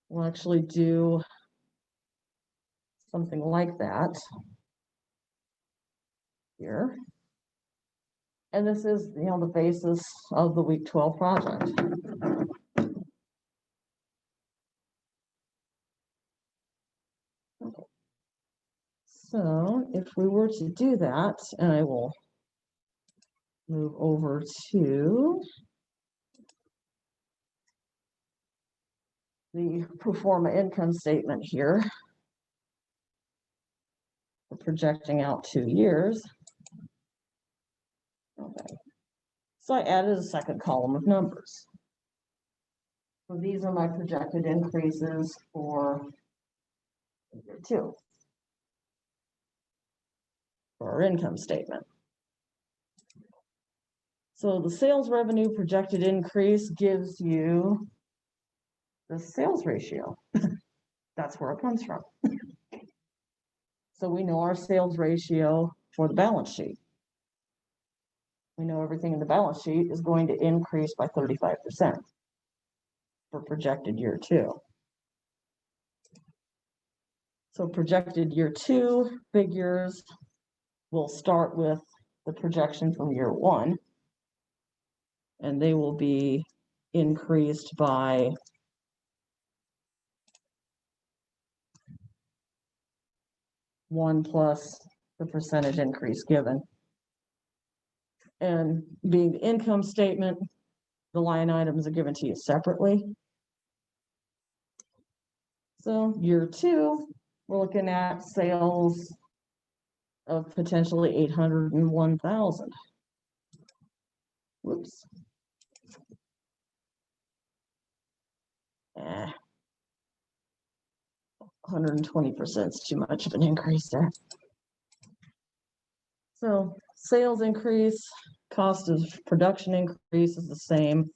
We'll actually do something like that here. And this is, the basis of the week 12 project. Okay. So if we were to do that, and I will move over to the pro forma income statement here. We're projecting out 2 years. Okay. So I added a second column of numbers. So these are my projected increases for year 2 for our income statement. So the sales revenue projected increase gives you the sales ratio. That's where it comes from. So we know our sales ratio for the balance sheet. We know everything in the balance sheet is going to increase by 35% for projected year 2. So projected year 2 figures will start with the projection from year 1, and they will be increased by 1 plus the percentage increase given. And being the income statement, the line items are given to you separately. So year 2, we're looking at sales of potentially 801,000. Whoops. 120% is too much of an increase there. So sales increase, cost of production increase is the same.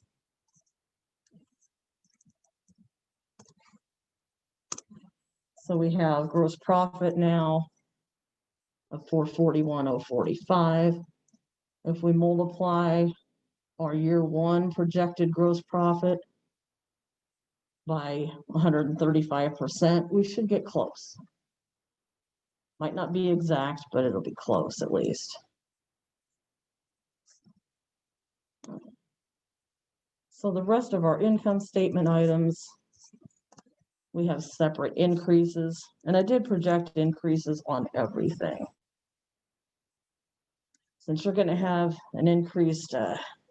So we have gross profit now of 441,045. If we multiply our year 1 projected gross profit by 135%, we should get close. Might not be exact, but it'll be close at least. So the rest of our income statement items, we have separate increases, and I did project increases on everything. Since you're going to have an increased,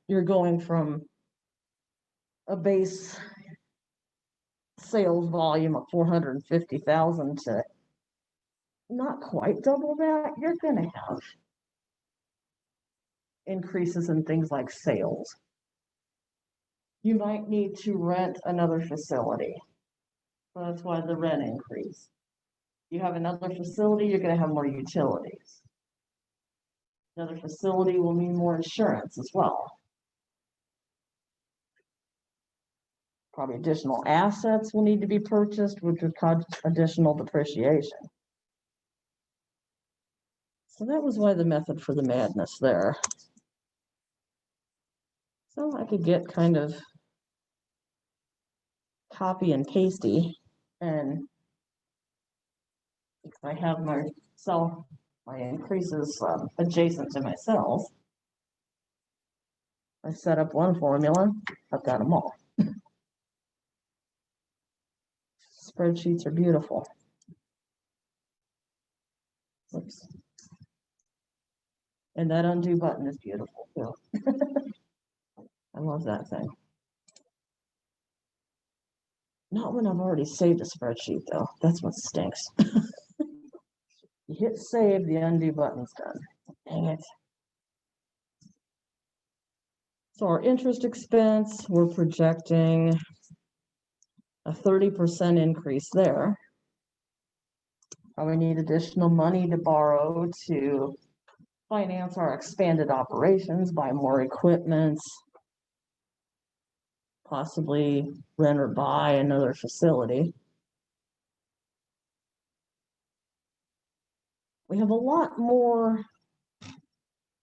you're going from a base sales volume of 450,000 to not quite double that, you're going to have increases in things like sales. You might need to rent another facility. So that's why the rent increase. You have another facility, you're going to have more utilities. Another facility will mean more insurance as well. Probably additional assets will need to be purchased, which would cause additional depreciation. So that was why the method for the madness there. So I could get kind of copy and pasty, and if I have my increases adjacent to myself, I set up one formula, I've got them all. Spreadsheets are beautiful. Oops. And that undo button is beautiful too. I love that thing. Not when I've already saved a spreadsheet though. That's what stinks. You hit save, the undo button's done. Dang it. So our interest expense, we're projecting a 30% increase there. We need additional money to borrow to finance our expanded operations, buy more equipment, possibly rent or buy another facility. We have a lot more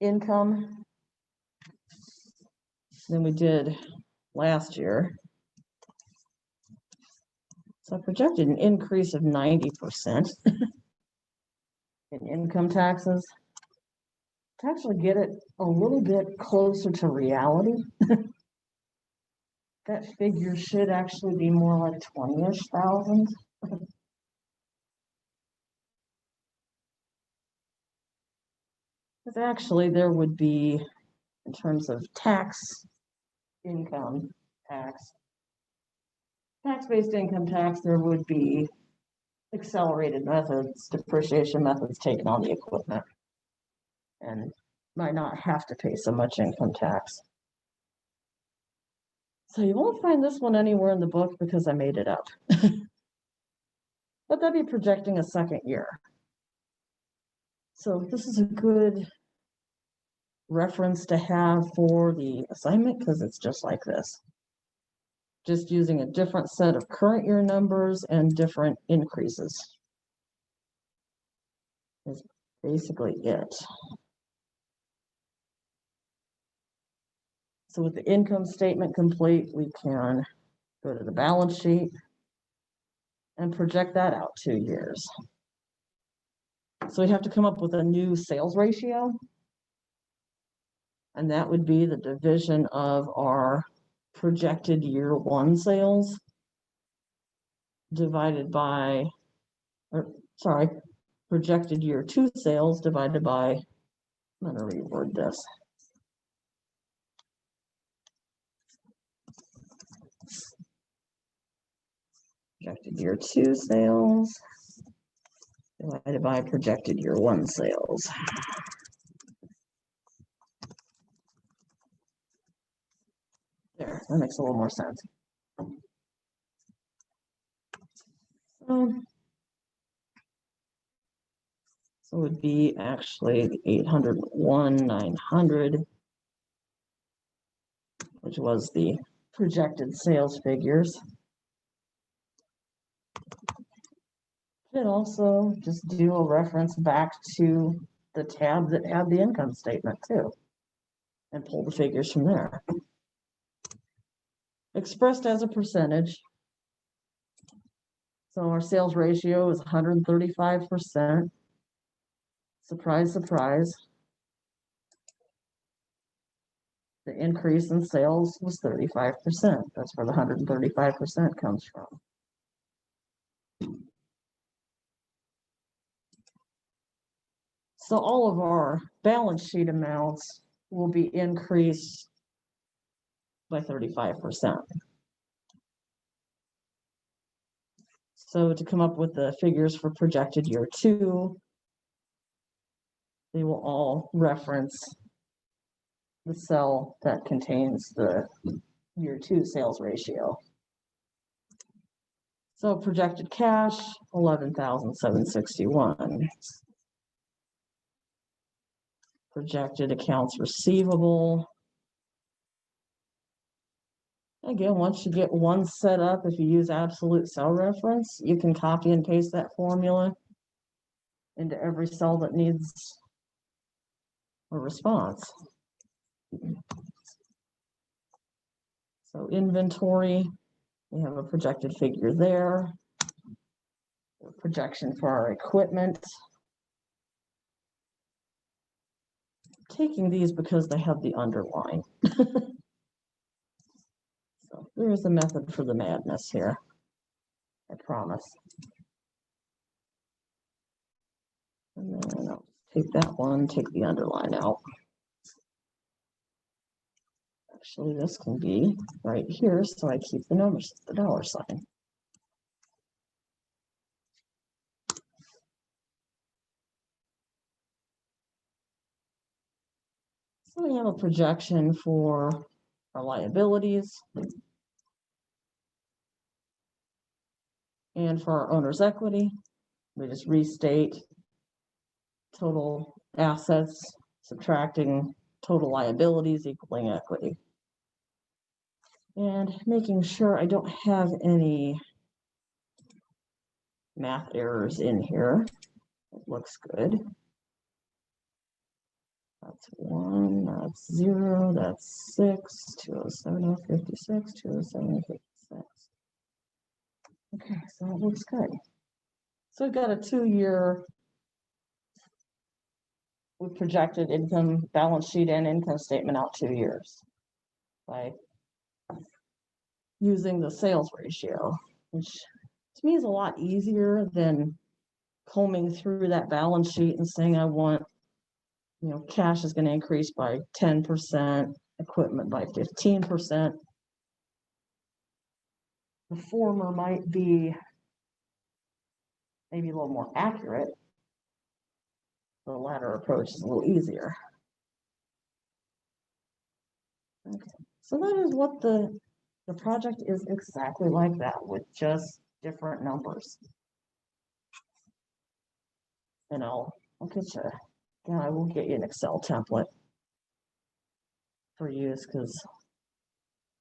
income than we did last year. So I projected an increase of 90% in income taxes. To actually get it a little bit closer to reality, that figure should actually be more like 20-ish thousand. Because actually there would be, in terms of income tax, tax-based income tax, there would be accelerated methods, depreciation methods taken on the equipment, and might not have to pay so much income tax. So you won't find this one anywhere in the book because I made it up. But that'd be projecting a second year. So this is a good reference to have for the assignment because it's just like this. Just using a different set of current year numbers and different increases is basically it. So with the income statement complete, we can go to the balance sheet and project that out 2 years. So we have to come up with a new sales ratio. And that would be the division of our projected year 1 sales divided by, projected year 2 sales divided by, I'm going to reword this. Projected year 2 sales divided by projected year 1 sales. There, that makes a little more sense. So it would be actually 801,900, which was the projected sales figures. Could also just do a reference back to the tab that had the income statement too, and pull the figures from there. Expressed as a percentage. So our sales ratio is 135%. Surprise, surprise. The increase in sales was 35%. That's where the 135% comes from. So all of our balance sheet amounts will be increased by 35%. So to come up with the figures for projected year 2, they will all reference the cell that contains the year 2 sales ratio. So projected cash, 11,761. Projected accounts receivable. Again, once you get one set up, if you use absolute cell reference, you can copy and paste that formula into every cell that needs a response. So inventory, we have a projected figure there. A projection for our equipment. Taking these because they have the underline. So there's the method for the madness here. I promise. And then I'll take that one, take the underline out. Actually, this can be right here, so I keep the numbers, the dollar sign. So we have a projection for our liabilities. And for our owner's equity, we just restate total assets subtracting total liabilities equaling equity. And making sure I don't have any math errors in here. It looks good. That's 1, that's 0, that's 6, 207, 56, 207, 56. Okay, so it looks good. So we've got a 2-year with projected income, balance sheet and income statement out 2 years by using the sales ratio, which to me is a lot easier than combing through that balance sheet and saying I want, cash is going to increase by 10%, equipment by 15%. The former might be maybe a little more accurate. The latter approach is a little easier. Okay, so that is what the project is exactly like that with just different numbers. And I'll get you, I will get you an Excel template for use because,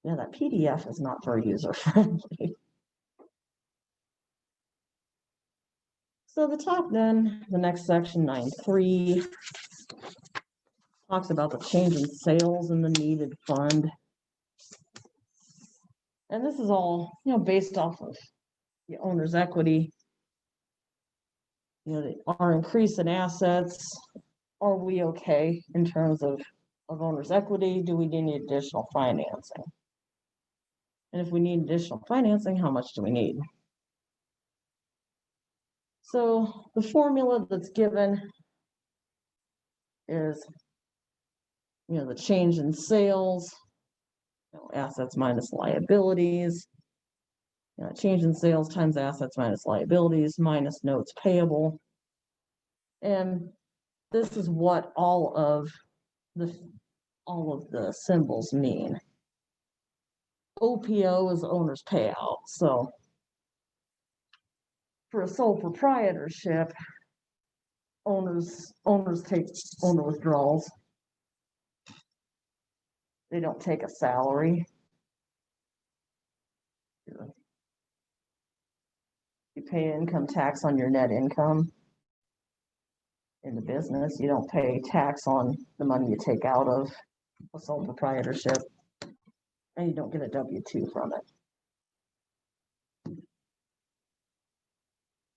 that PDF is not very user friendly. So the top then, the next section 9.3 talks about the change in sales and the needed fund. And this is all, based off of the owner's equity. Our increase in assets, are we okay in terms of owner's equity? Do we need additional financing? And if we need additional financing, how much do we need? So the formula that's given is, the change in sales, assets minus liabilities, change in sales times assets minus liabilities minus notes payable. And this is what all of the symbols mean. OPO is owner's payout. So for a sole proprietorship, owners take owner withdrawals. They don't take a salary. You pay income tax on your net income in the business. You don't pay tax on the money you take out of a sole proprietorship, and you don't get a W-2 from it.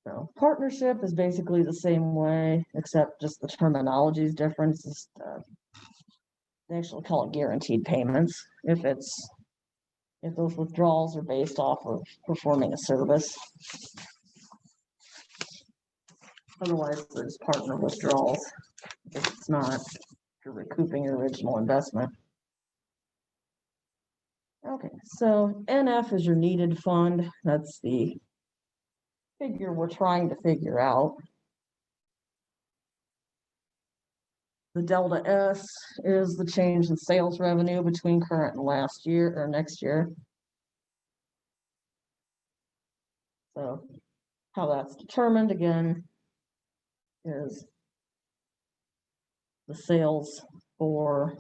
So partnership is basically the same way, except just the terminology is different. They actually call it guaranteed payments if those withdrawals are based off of performing a service. Otherwise, there's partner withdrawals. If it's not, you're recouping your original investment. Okay, so NF is your needed fund. That's the figure we're trying to figure out. The delta S is the change in sales revenue between current and last year or next year. So how that's determined again is the sales for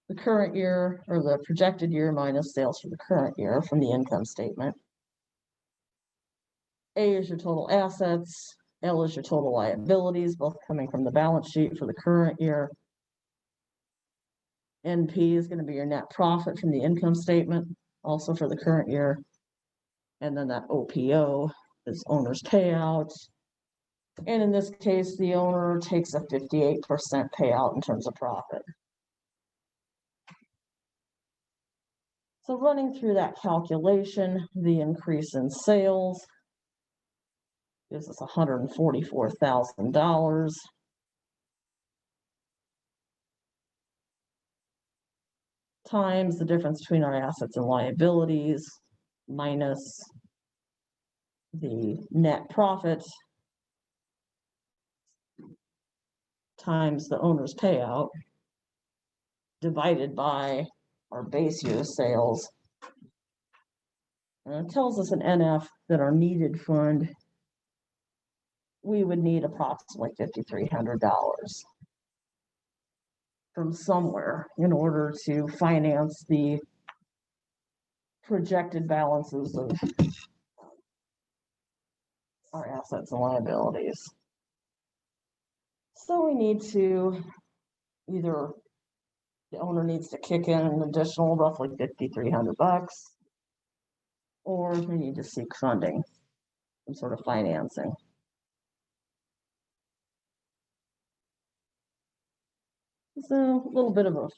the current year or the projected year minus sales for the current year from the income statement. A is your total assets, L is your total liabilities, both coming from the balance sheet for the current year. NP is going to be your net profit from the income statement, also for the current year. And then that OPO is owner's payout. And in this case, the owner takes a 58% payout in terms of profit. So running through that calculation, the increase in sales gives us $144,000. Times the difference between our assets and liabilities minus the net profit times the owner's payout divided by our base year sales. And it tells us in NF that our needed fund, we would need approximately $5,300 from somewhere in order to finance the projected balances of our assets and liabilities. So we need to either, the owner needs to kick in an additional roughly $5,300, or we need to seek funding, some sort of financing. So a little bit of a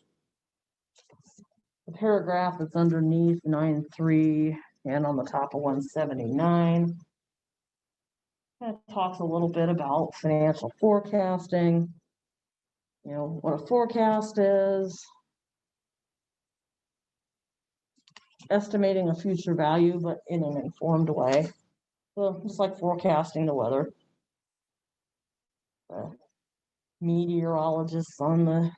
paragraph that's underneath 9.3 and on the top of 179. It talks a little bit about financial forecasting. You know, what a forecast is. Estimating a future value, but in an informed way. So just like forecasting the weather. Meteorologists on the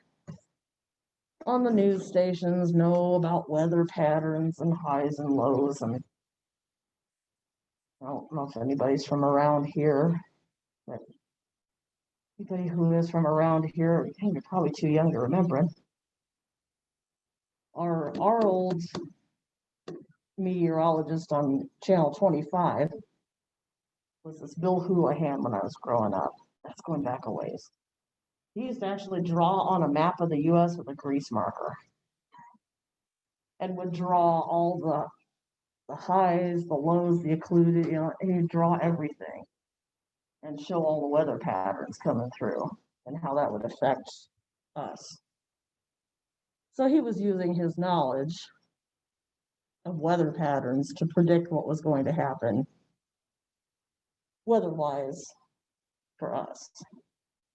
news stations know about weather patterns and highs and lows, and I don't know if anybody's from around here, but anybody who is from around here, I think you're probably too young to remember it. Our old meteorologist on Channel 25 was this Bill Houlihan when I was growing up. That's going back a ways. He used to actually draw on a map of the US with a grease marker and would draw all the highs, the lows, the occluded, you know, and he'd draw everything and show all the weather patterns coming through and how that would affect us. So he was using his knowledge of weather patterns to predict what was going to happen weather-wise for us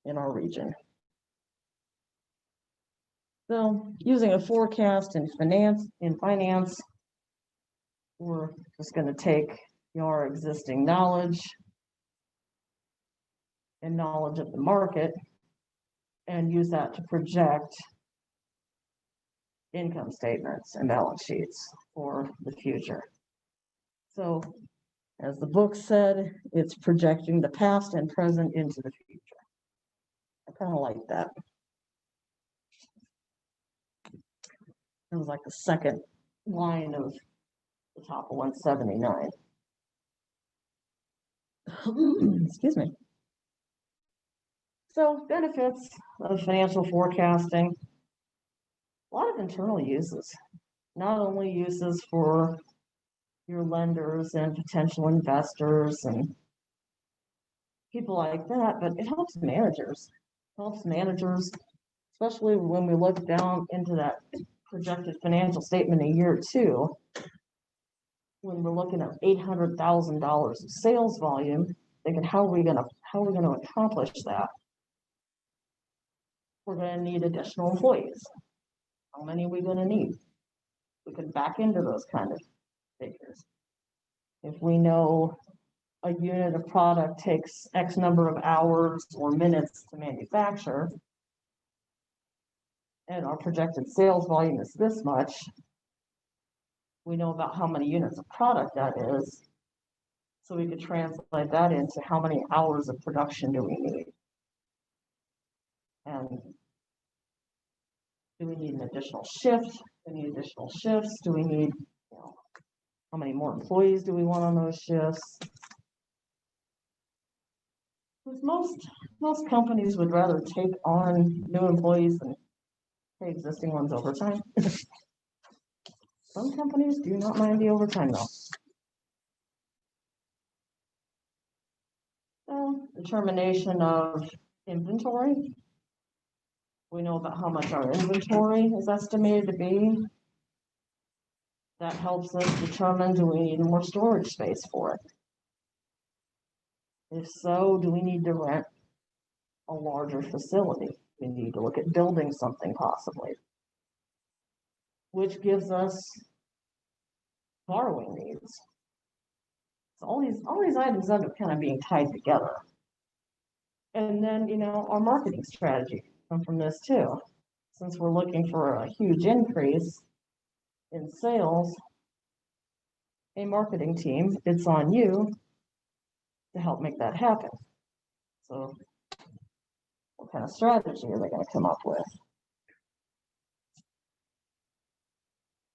in our region. So using a forecast in finance, we're just going to take our existing knowledge and knowledge of the market and use that to project income statements and balance sheets for the future. So as the book said, it's projecting the past and present into the future. I kind of like that. It was like the second line of the top of 179. Excuse me. So benefits of financial forecasting, a lot of internal uses, not only uses for your lenders and potential investors and people like that, but it helps managers. It helps managers, especially when we look down into that projected financial statement a year or two, when we're looking at $800,000 of sales volume, thinking how are we going to accomplish that? We're going to need additional employees. How many are we going to need? We could back into those kind of figures. If we know a unit of product takes X number of hours or minutes to manufacture, and our projected sales volume is this much, we know about how many units of product that is, so we could translate that into how many hours of production do we need. And do we need an additional shift? Do we need additional shifts? Do we need, how many more employees do we want on those shifts? Because most companies would rather take on new employees than pay existing ones overtime. Some companies do not mind the overtime though. So, determination of inventory. We know about how much our inventory is estimated to be. That helps us determine, do we need more storage space for it? If so, do we need to rent a larger facility? We need to look at building something possibly, which gives us borrowing needs. So all these items end up kind of being tied together. And then, our marketing strategy come from this too. Since we're looking for a huge increase in sales a marketing team, it's on you to help make that happen. So what kind of strategy are they going to come up with?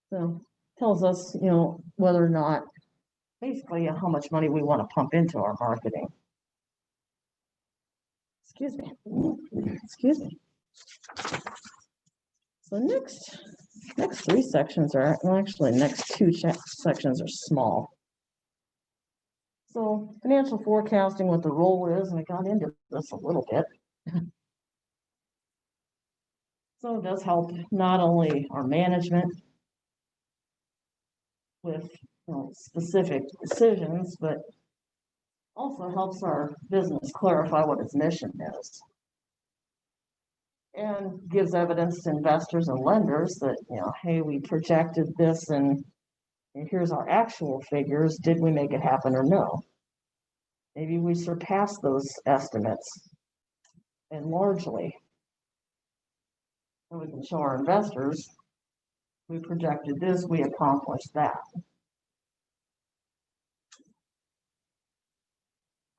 So tells us, whether or not, basically how much money we want to pump into our marketing. Excuse me. So next three sections are, well, actually, next two sections are small. So financial forecasting, what the role is, and I got into this a little bit. So it does help not only our management with specific decisions, but also helps our business clarify what its mission is. And gives evidence to investors and lenders that, hey, we projected this and here's our actual figures. Did we make it happen or no? Maybe we surpassed those estimates, and largely. And we can show our investors, we projected this, we accomplished that.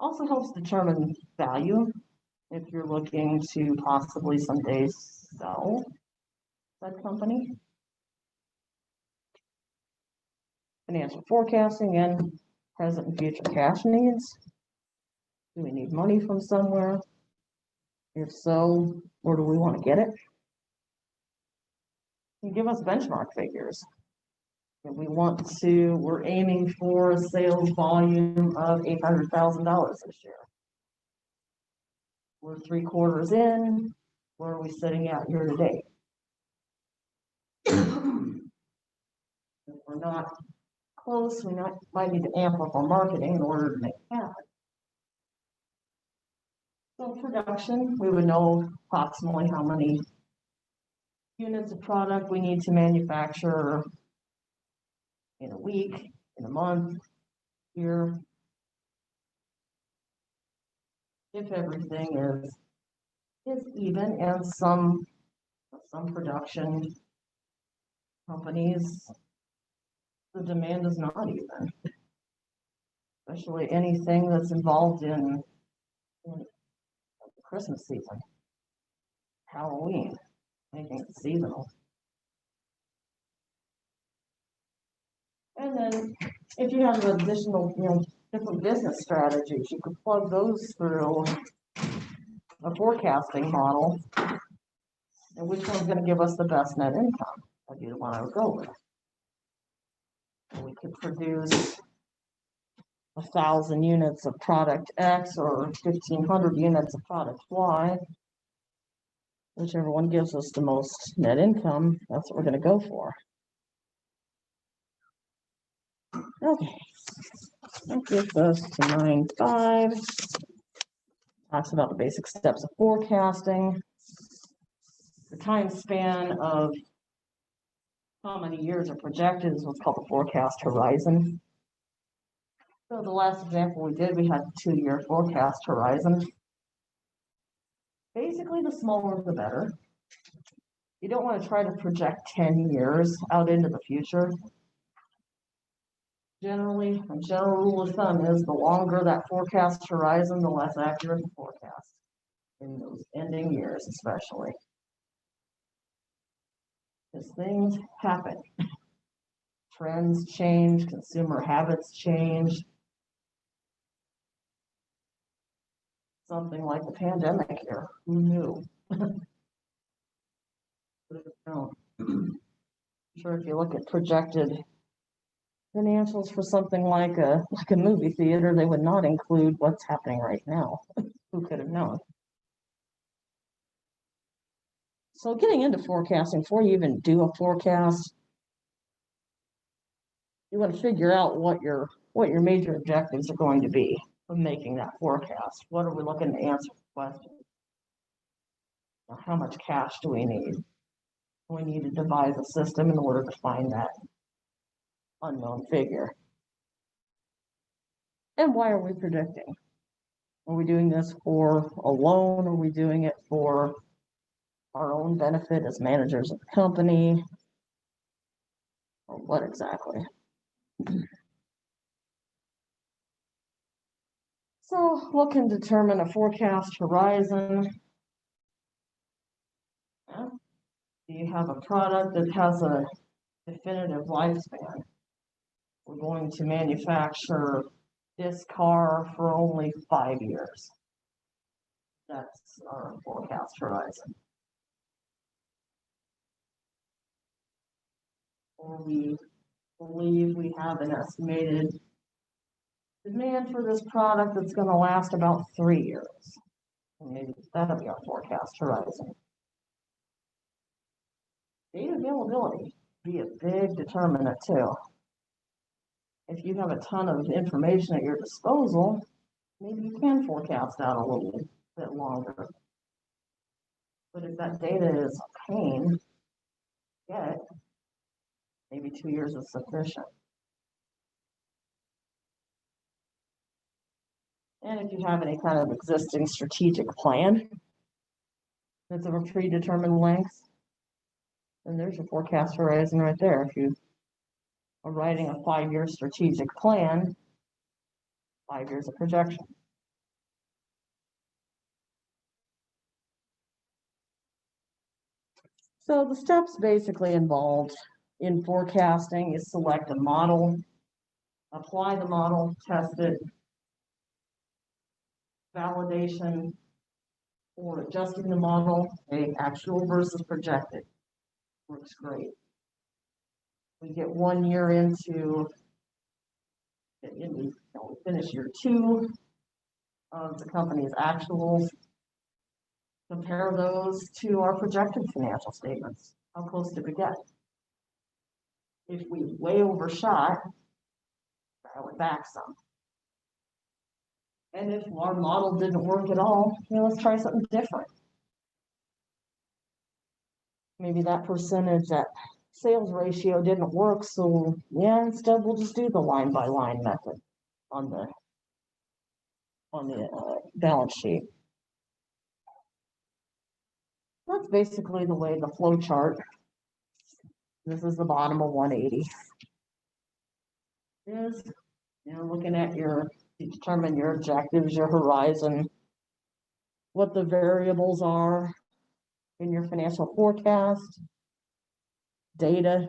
Also helps determine value if you're looking to possibly someday sell that company. Financial forecasting and present and future cash needs. Do we need money from somewhere? If so, where do we want to get it? And give us benchmark figures. If we're aiming for a sales volume of $800,000 this year. We're 3 quarters in. Where are we sitting at year to date? If we're not close, we might need to amp up our marketing in order to make it happen. So production, we would know approximately how many units of product we need to manufacture in a week, in a month, year. If everything is even, and some production companies, the demand is not even. Especially anything that's involved in the Christmas season, Halloween, anything that's seasonal. And then if you have additional, different business strategies, you could plug those through a forecasting model. And which one's going to give us the best net income? That'd be the one I would go with. We could produce 1,000 units of product X or 1,500 units of product Y. Whichever one gives us the most net income, that's what we're going to go for. Okay. That gives us to 9.5. Talks about the basic steps of forecasting. The time span of how many years are projected is what's called the forecast horizon. So the last example we did, we had a 2-year forecast horizon. Basically, the smaller the better. You don't want to try to project 10 years out into the future. Generally, a general rule of thumb is the longer that forecast horizon, the less accurate the forecast. In those ending years, especially. Because things happen. Trends change, consumer habits change. Something like the pandemic here, who knew? I'm sure if you look at projected financials for something like a movie theater, they would not include what's happening right now. Who could have known? So getting into forecasting, before you even do a forecast, you want to figure out what your major objectives are going to be of making that forecast. What are we looking to answer the question? How much cash do we need? We need to devise a system in order to find that unknown figure. And why are we predicting? Are we doing this for a loan? Are we doing it for our own benefit as managers of the company? Or what exactly? So what can determine a forecast horizon? Yeah. Do you have a product that has a definitive lifespan? We're going to manufacture this car for only 5 years. That's our forecast horizon. Or we believe we have an estimated demand for this product that's going to last about 3 years. And maybe that'll be our forecast horizon. Data availability be a big determinant too. If you have a ton of information at your disposal, maybe you can forecast out a little bit longer. But if that data is a pain to get, maybe 2 years is sufficient. And if you have any kind of existing strategic plan that's of a predetermined length, then there's your forecast horizon right there. If you are writing a 5-year strategic plan, 5 years of projection. So the steps basically involved in forecasting is select a model, apply the model, test it, validation, or adjusting the model, actual versus projected. Works great. We get 1 year into, we finish year 2 of the company's actuals, compare those to our projected financial statements. How close did we get? If we way overshot, dial it back some. And if our model didn't work at all, let's try something different. Maybe that percentage, that sales ratio didn't work, so yeah, instead we'll just do the line by line method on the balance sheet. That's basically the way the flow chart. This is the bottom of 180. Is looking at you determine your objectives, your horizon, what the variables are in your financial forecast. Data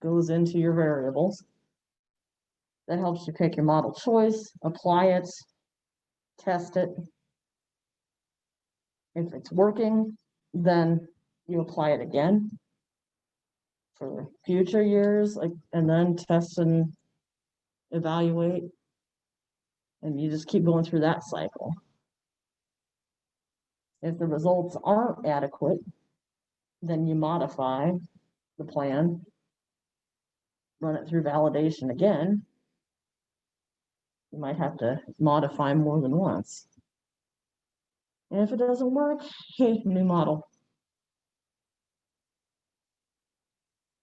goes into your variables. That helps you pick your model choice, apply it, test it. If it's working, then you apply it again for future years, and then test and evaluate. And you just keep going through that cycle. If the results aren't adequate, then you modify the plan, run it through validation again. You might have to modify more than once. And if it doesn't work, hey, new model.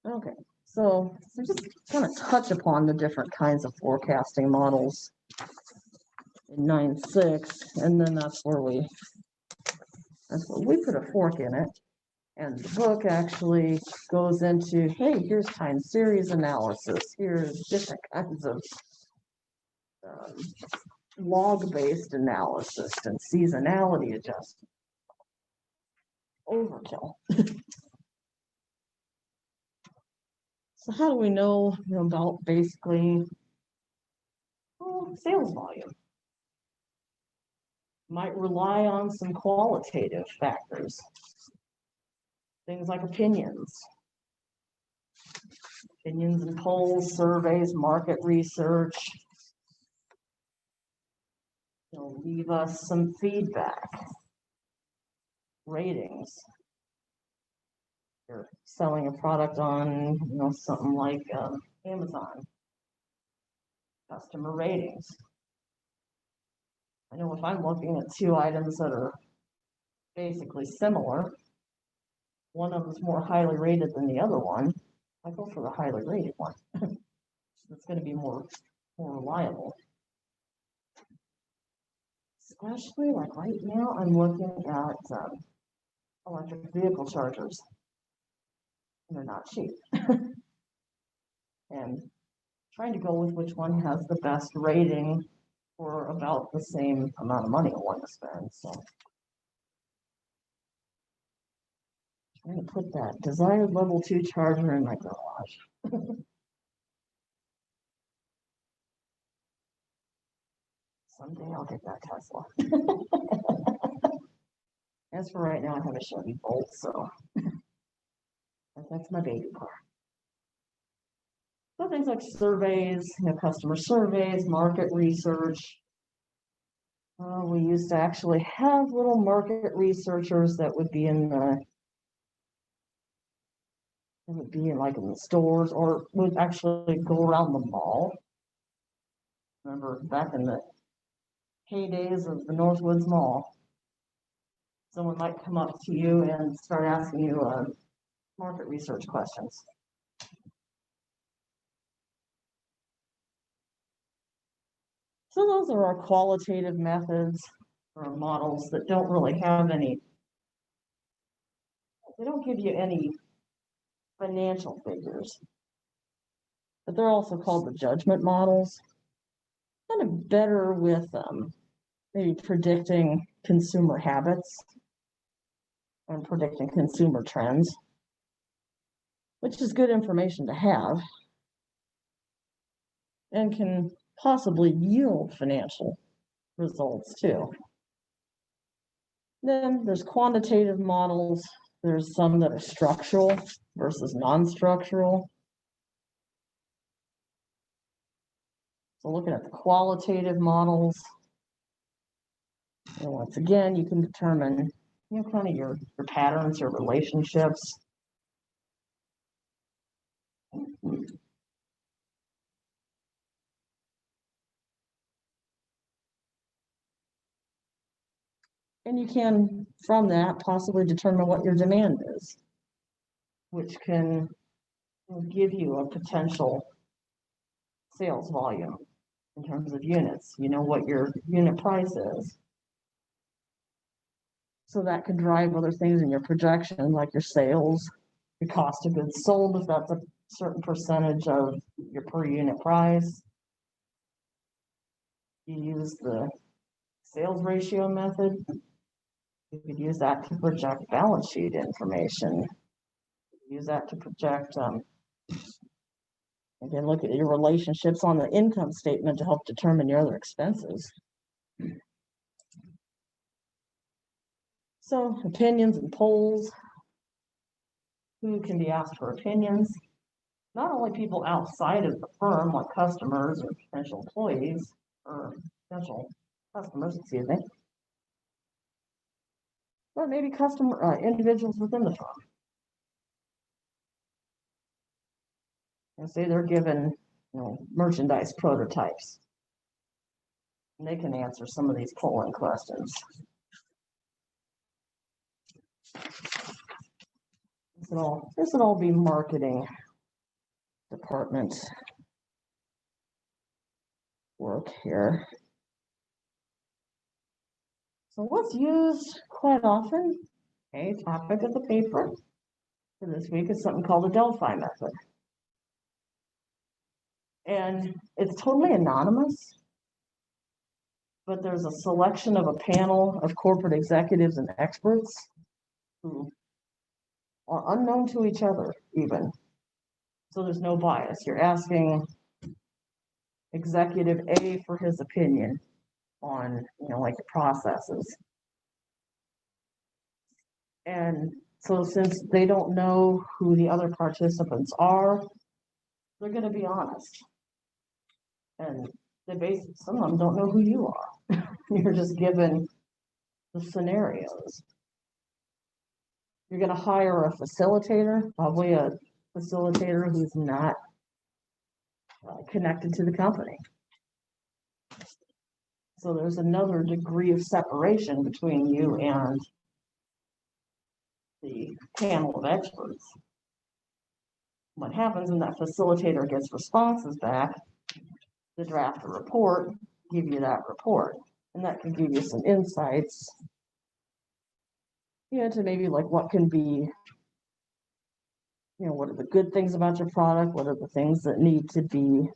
Okay, so I'm just going to touch upon the different kinds of forecasting models in 9.6, and then that's where we put a fork in it. And the book actually goes into, hey, here's time series analysis. Here's different kinds of log-based analysis and seasonality adjustment. Overkill. So how do we know about basically sales volume? Might rely on some qualitative factors. Things like opinions and polls, surveys, market research. They'll leave us some feedback. Ratings. You're selling a product on, something like Amazon. Customer ratings. I know if I'm looking at 2 items that are basically similar, one of them is more highly rated than the other one, I go for the highly rated one. It's going to be more reliable. Especially like right now, I'm looking at electric vehicle chargers. And they're not cheap. And trying to go with which one has the best rating for about the same amount of money I want to spend, so. I'm gonna put that desired level 2 charger in my garage. Someday I'll get that Tesla. As for right now, I have a Chevy Bolt, so that's my baby car. So things like surveys, customer surveys, market research. We used to actually have little market researchers that would be in like in the stores, or would actually go around the mall. Remember back in the heydays of the Northwoods Mall, someone might come up to you and start asking you market research questions. So those are our qualitative methods or models that don't really have any, they don't give you any financial figures, but they're also called the judgment models. Kind of better with maybe predicting consumer habits and predicting consumer trends, which is good information to have and can possibly yield financial results too. Then there's quantitative models. There's some that are structural versus non-structural. So looking at the qualitative models, and once again, you can determine, kind of your patterns, your relationships. And you can, from that, possibly determine what your demand is, which can give you a potential sales volume in terms of units. You know what your unit price is. So that could drive other things in your projection, like your sales, your cost of goods sold, if that's a certain percentage of your per unit price. You use the sales ratio method. You could use that to project balance sheet information. Use that to project, again, look at your relationships on the income statement to help determine your other expenses. So opinions and polls. Who can be asked for opinions? Not only people outside of the firm, like customers or potential employees, or potential customers, excuse me, but maybe individuals within the firm. And say they're given, merchandise prototypes, and they can answer some of these polling questions. This would all be marketing department work here. So what's used quite often, topic of the paper for this week is something called the Delphi method. And it's totally anonymous, but there's a selection of a panel of corporate executives and experts who are unknown to each other even. So there's no bias. You're asking executive A for his opinion on, like the processes. And so since they don't know who the other participants are, they're going to be honest. And some of them don't know who you are. You're just given the scenarios. You're going to hire a facilitator, probably a facilitator who's not connected to the company. So there's another degree of separation between you and the panel of experts. What happens when that facilitator gets responses back, they draft a report, give you that report, and that can give you some insights, to maybe like what can be, what are the good things about your product, what are the things that need to be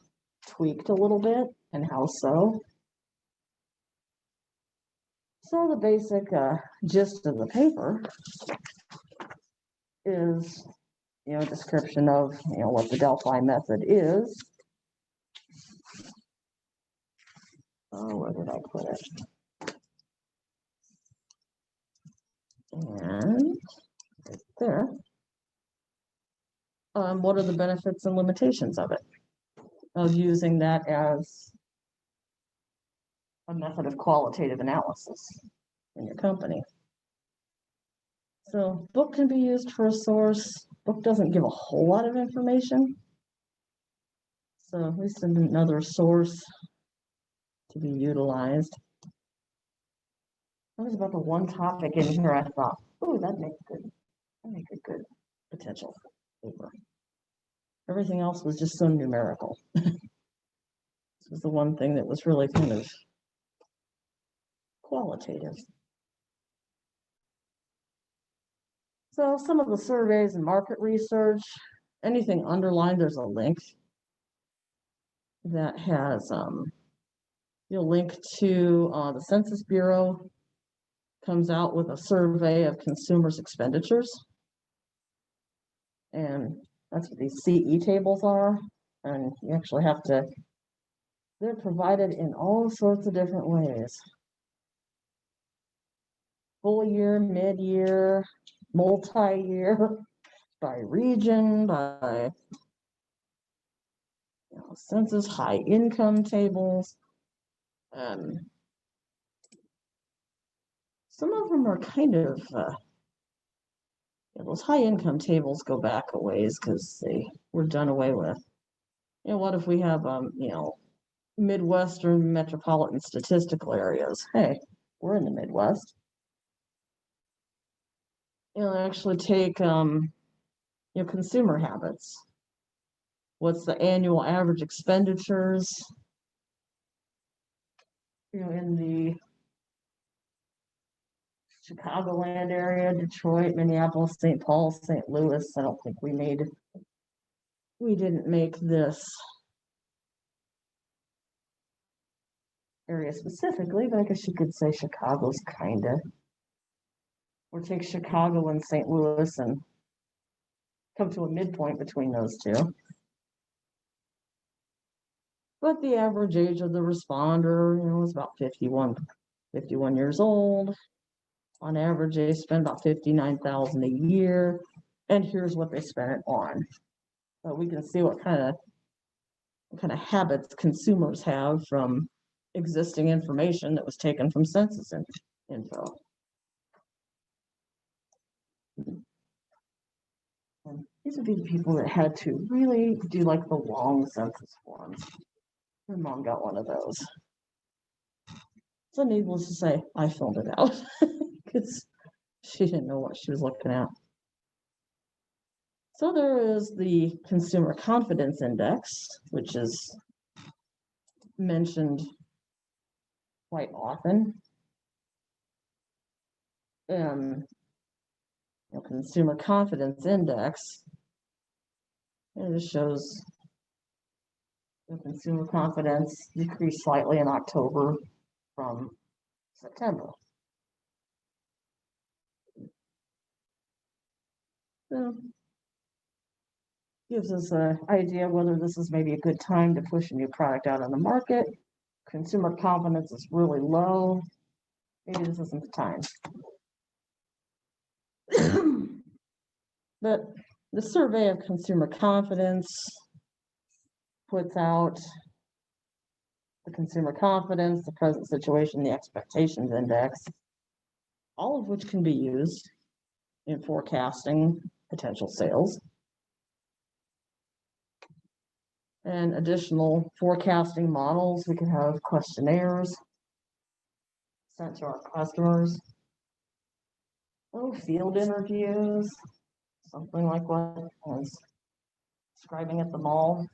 tweaked a little bit, and how so. So the basic gist of the paper is, description of, what the Delphi method is. Oh, where did I put it? And right there. What are the benefits and limitations of it? Of using that as a method of qualitative analysis in your company. So book can be used for a source. Book doesn't give a whole lot of information. So at least another source to be utilized. That was about the one topic in here I thought, oh, that'd make a good potential paper. Everything else was just so numerical. This was the one thing that was really kind of qualitative. So some of the surveys and market research, anything underlined, there's a link that has, you'll link to the Census Bureau comes out with a survey of consumers' expenditures. And that's what these CE tables are. And you actually have to, they're provided in all sorts of different ways. Full year, mid-year, multi-year, by region, by census, high income tables. Some of them are kind of, those high income tables go back a ways because they were done away with. What if we have, Midwestern metropolitan statistical areas? Hey, we're in the Midwest. Actually take, consumer habits. What's the annual average expenditures, in the Chicagoland area, Detroit, Minneapolis, St. Paul, St. Louis. I don't think we didn't make this area specifically, but I guess you could say Chicago's kinda. Or take Chicago and St. Louis and come to a midpoint between those two. But the average age of the responder, was about 51 years old. On average, they spend about $59,000 a year. And here's what they spent it on. So we can see what kind of habits consumers have from existing information that was taken from census info. And these would be the people that had to really do like the long census forms. My mom got one of those. So needless to say, I filled it out because she didn't know what she was looking at. So there is the Consumer Confidence Index, which is mentioned quite often. Consumer Confidence Index, it just shows the consumer confidence decreased slightly in October from September. So gives us an idea whether this is maybe a good time to push a new product out on the market. Consumer confidence is really low. Maybe this isn't the time. But the survey of consumer confidence puts out the consumer confidence, the present situation, the expectations index, all of which can be used in forecasting potential sales. And additional forecasting models, we can have questionnaires sent to our customers. Field interviews, something like what I was describing at the mall.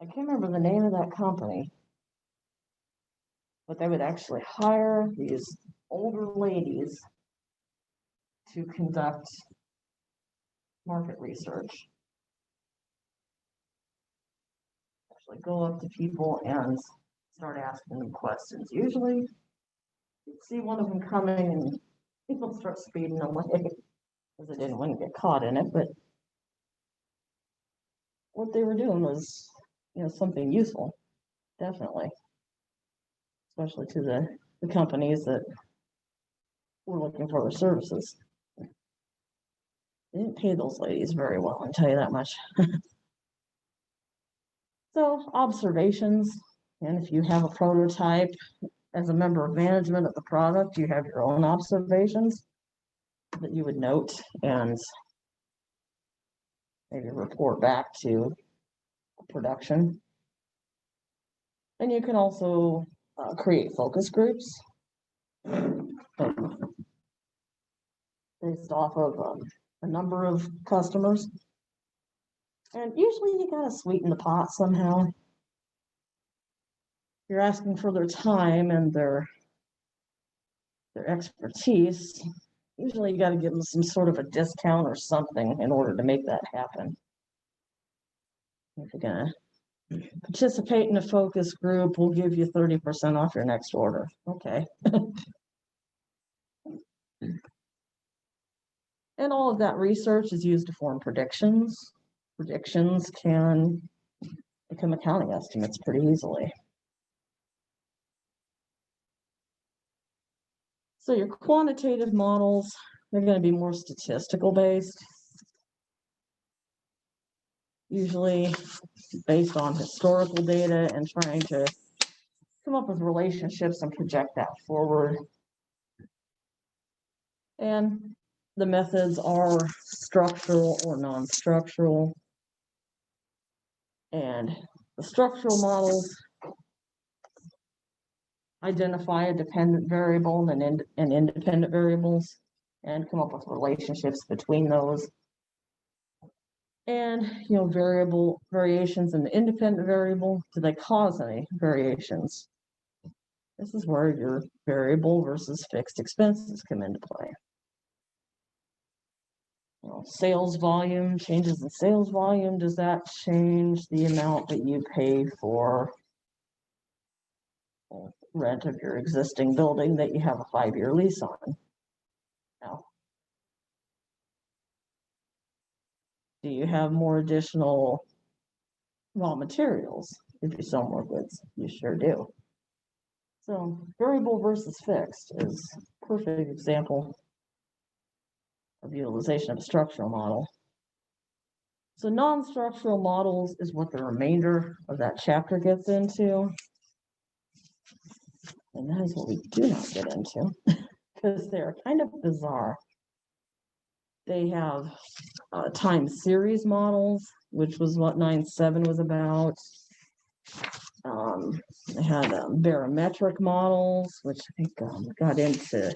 I can't remember the name of that company, but they would actually hire these older ladies to conduct market research. Actually go up to people and start asking them questions. Usually you'd see one of them coming and people start speeding away because they didn't want to get caught in it, but what they were doing was, something useful, definitely. Especially to the companies that were looking for their services. They didn't pay those ladies very well, I'll tell you that much. So observations, and if you have a prototype as a member of management of the product, you have your own observations that you would note and maybe report back to production. And you can also create focus groups based off of a number of customers. And usually you gotta sweeten the pot somehow. You're asking for their time and their expertise. Usually you gotta give them some sort of a discount or something in order to make that happen. If you're gonna participate in a focus group, we'll give you 30% off your next order. Okay. And all of that research is used to form predictions. Predictions can become accounting estimates pretty easily. So your quantitative models, they're going to be more statistical based. Usually based on historical data and trying to come up with relationships and project that forward. And the methods are structural or non-structural. And the structural models identify a dependent variable and independent variables and come up with relationships between those. And, variable variations in the independent variable, do they cause any variations? This is where your variable versus fixed expenses come into play. Sales volume, changes in sales volume, does that change the amount that you pay for rent of your existing building that you have a 5-year lease on? No. Do you have more additional raw materials if you sell more goods? You sure do. So variable versus fixed is a perfect example of utilization of a structural model. So non-structural models is what the remainder of that chapter gets into. And that is what we do not get into because they're kind of bizarre. They have time series models, which was what 9.7 was about. They had barometric models, which I think got into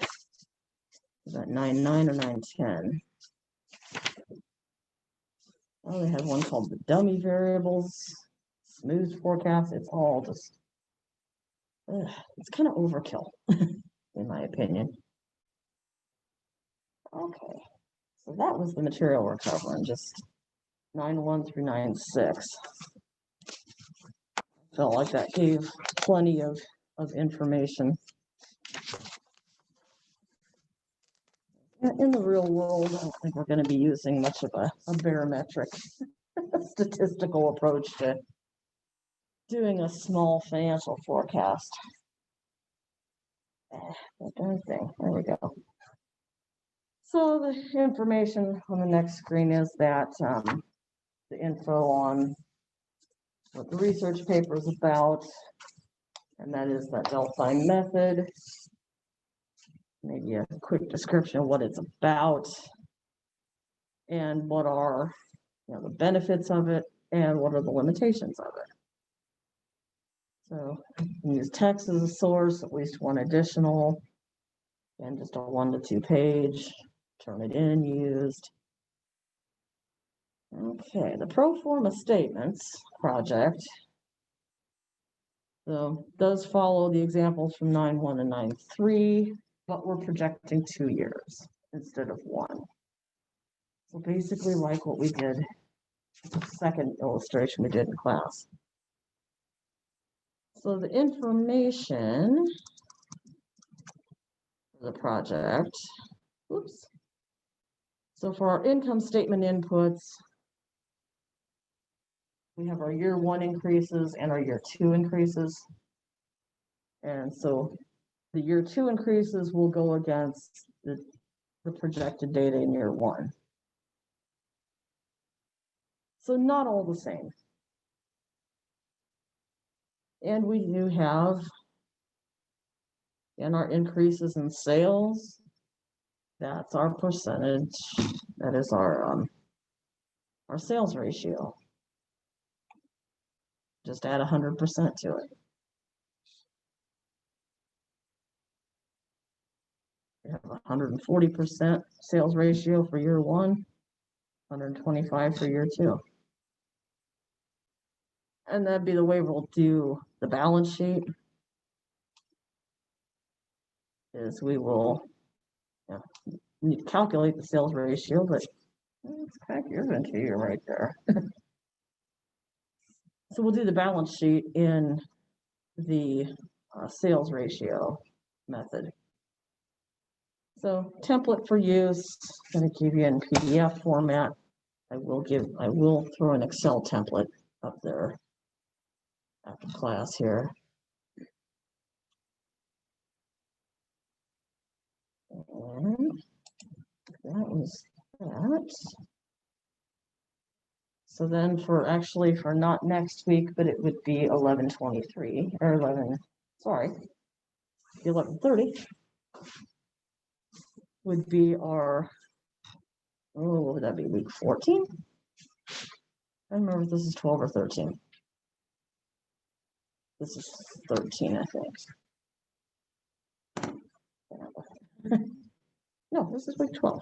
about 9.9 or 9.10. Oh, they had one called the dummy variables, smooth forecast. It's all just, it's kind of overkill, in my opinion. Okay, so that was the material we're covering, just 9.1 through 9.6. Felt like that gave plenty of information. In the real world, I don't think we're going to be using much of a barometric statistical approach to doing a small financial forecast. That darn thing. There we go. So the information on the next screen is that the info on what the research paper is about, and that is that Delphi method. Maybe a quick description of what it's about and what are the benefits of it and what are the limitations of it. So you can use text as a source, at least one additional, and just a 1 to 2 page, turn it in, used. Okay, the pro forma statements project does follow the examples from 9.1 and 9.3, but we're projecting 2 years instead of 1. So basically like what we did, the second illustration we did in class. So the information the project. Oops. So for our income statement inputs, we have our year 1 increases and our year 2 increases. And so the year 2 increases will go against the projected data in year 1. So not all the same. And we do have in our increases in sales, that's our percentage, that is our sales ratio. Just add 100% to it. We have 140% sales ratio for year 1, 125 for year 2. And that'd be the way we'll do the balance sheet. Is we will calculate the sales ratio, but let's pack yours into you right there. So we'll do the balance sheet in the sales ratio method. So template for use, I'm going to give you in PDF format. I will throw an Excel template up there after class here. And that was that. So then for not next week, but it would be 11:23 or 11:30 would be our, what would that be, week 14? I don't remember if this is 12 or 13. This is 13, I think. No, this is week 12.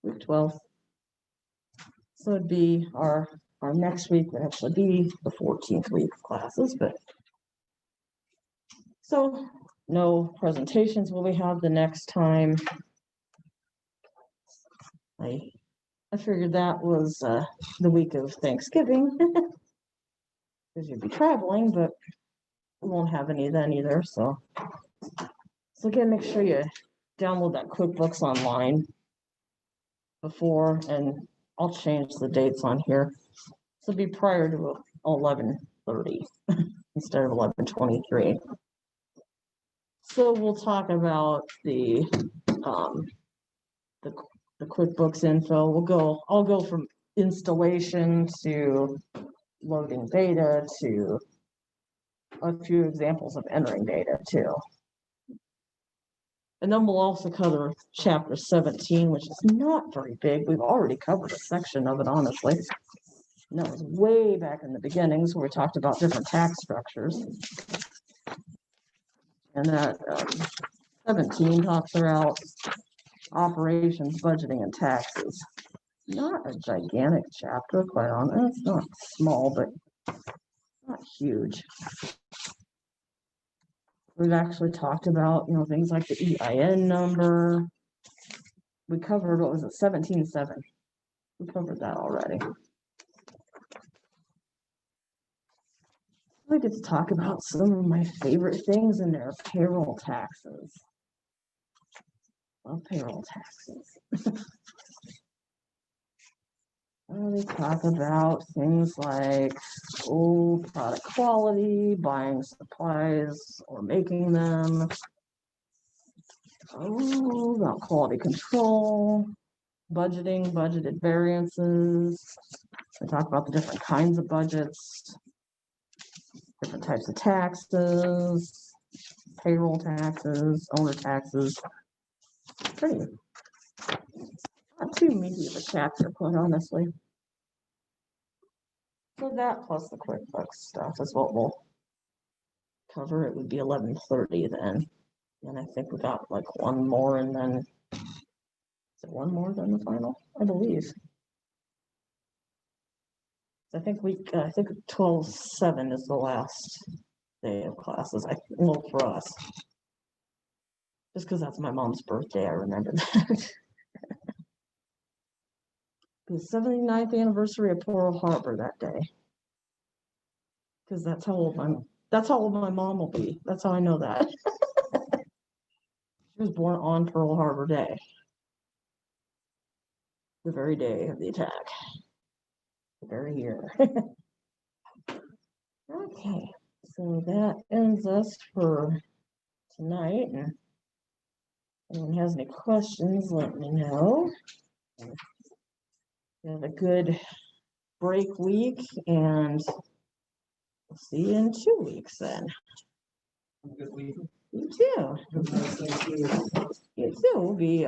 Week 12. So it'd be our next week would actually be the 14th week of classes, but so no presentations will we have the next time. I figured that was the week of Thanksgiving because you'd be traveling, but we won't have any then either. So again, make sure you download that QuickBooks Online before, and I'll change the dates on here. So it'll be prior to 11:30 instead of 11:23. So we'll talk about the QuickBooks info. I'll go from installation to loading data to a few examples of entering data too. And then we'll also cover chapter 17, which is not very big. We've already covered a section of it, honestly. And that was way back in the beginnings where we talked about different tax structures. And that 17 talks about operations, budgeting, and taxes. Not a gigantic chapter, quite honest. It's not small, but not huge. We've actually talked about, things like the EIN number. We covered, what was it, 17.7. We covered that already. We get to talk about some of my favorite things in there, payroll taxes. Love payroll taxes. We talk about things like product quality, buying supplies or making them. About quality control, budgeting, budgeted variances. We talk about the different kinds of budgets, different types of taxes, payroll taxes, owner taxes. Pretty, not too meaty of a chapter, quite honestly. So that plus the QuickBooks stuff is what we'll cover. It would be 11:30 then. And I think we got like one more, and then is it one more than the final? I believe. I think 12/7 is the last day of classes. For us. Just because that's my mom's birthday, I remember that. The 79th anniversary of Pearl Harbor that day. Cause that's how old my mom will be. That's how I know that. She was born on Pearl Harbor Day. The very day of the attack. The very year. Okay, so that ends us for tonight. And if anyone has any questions, let me know. Have a good break week, and we'll see you in 2 weeks then. Good week. You too. Thank you. You too. We'll be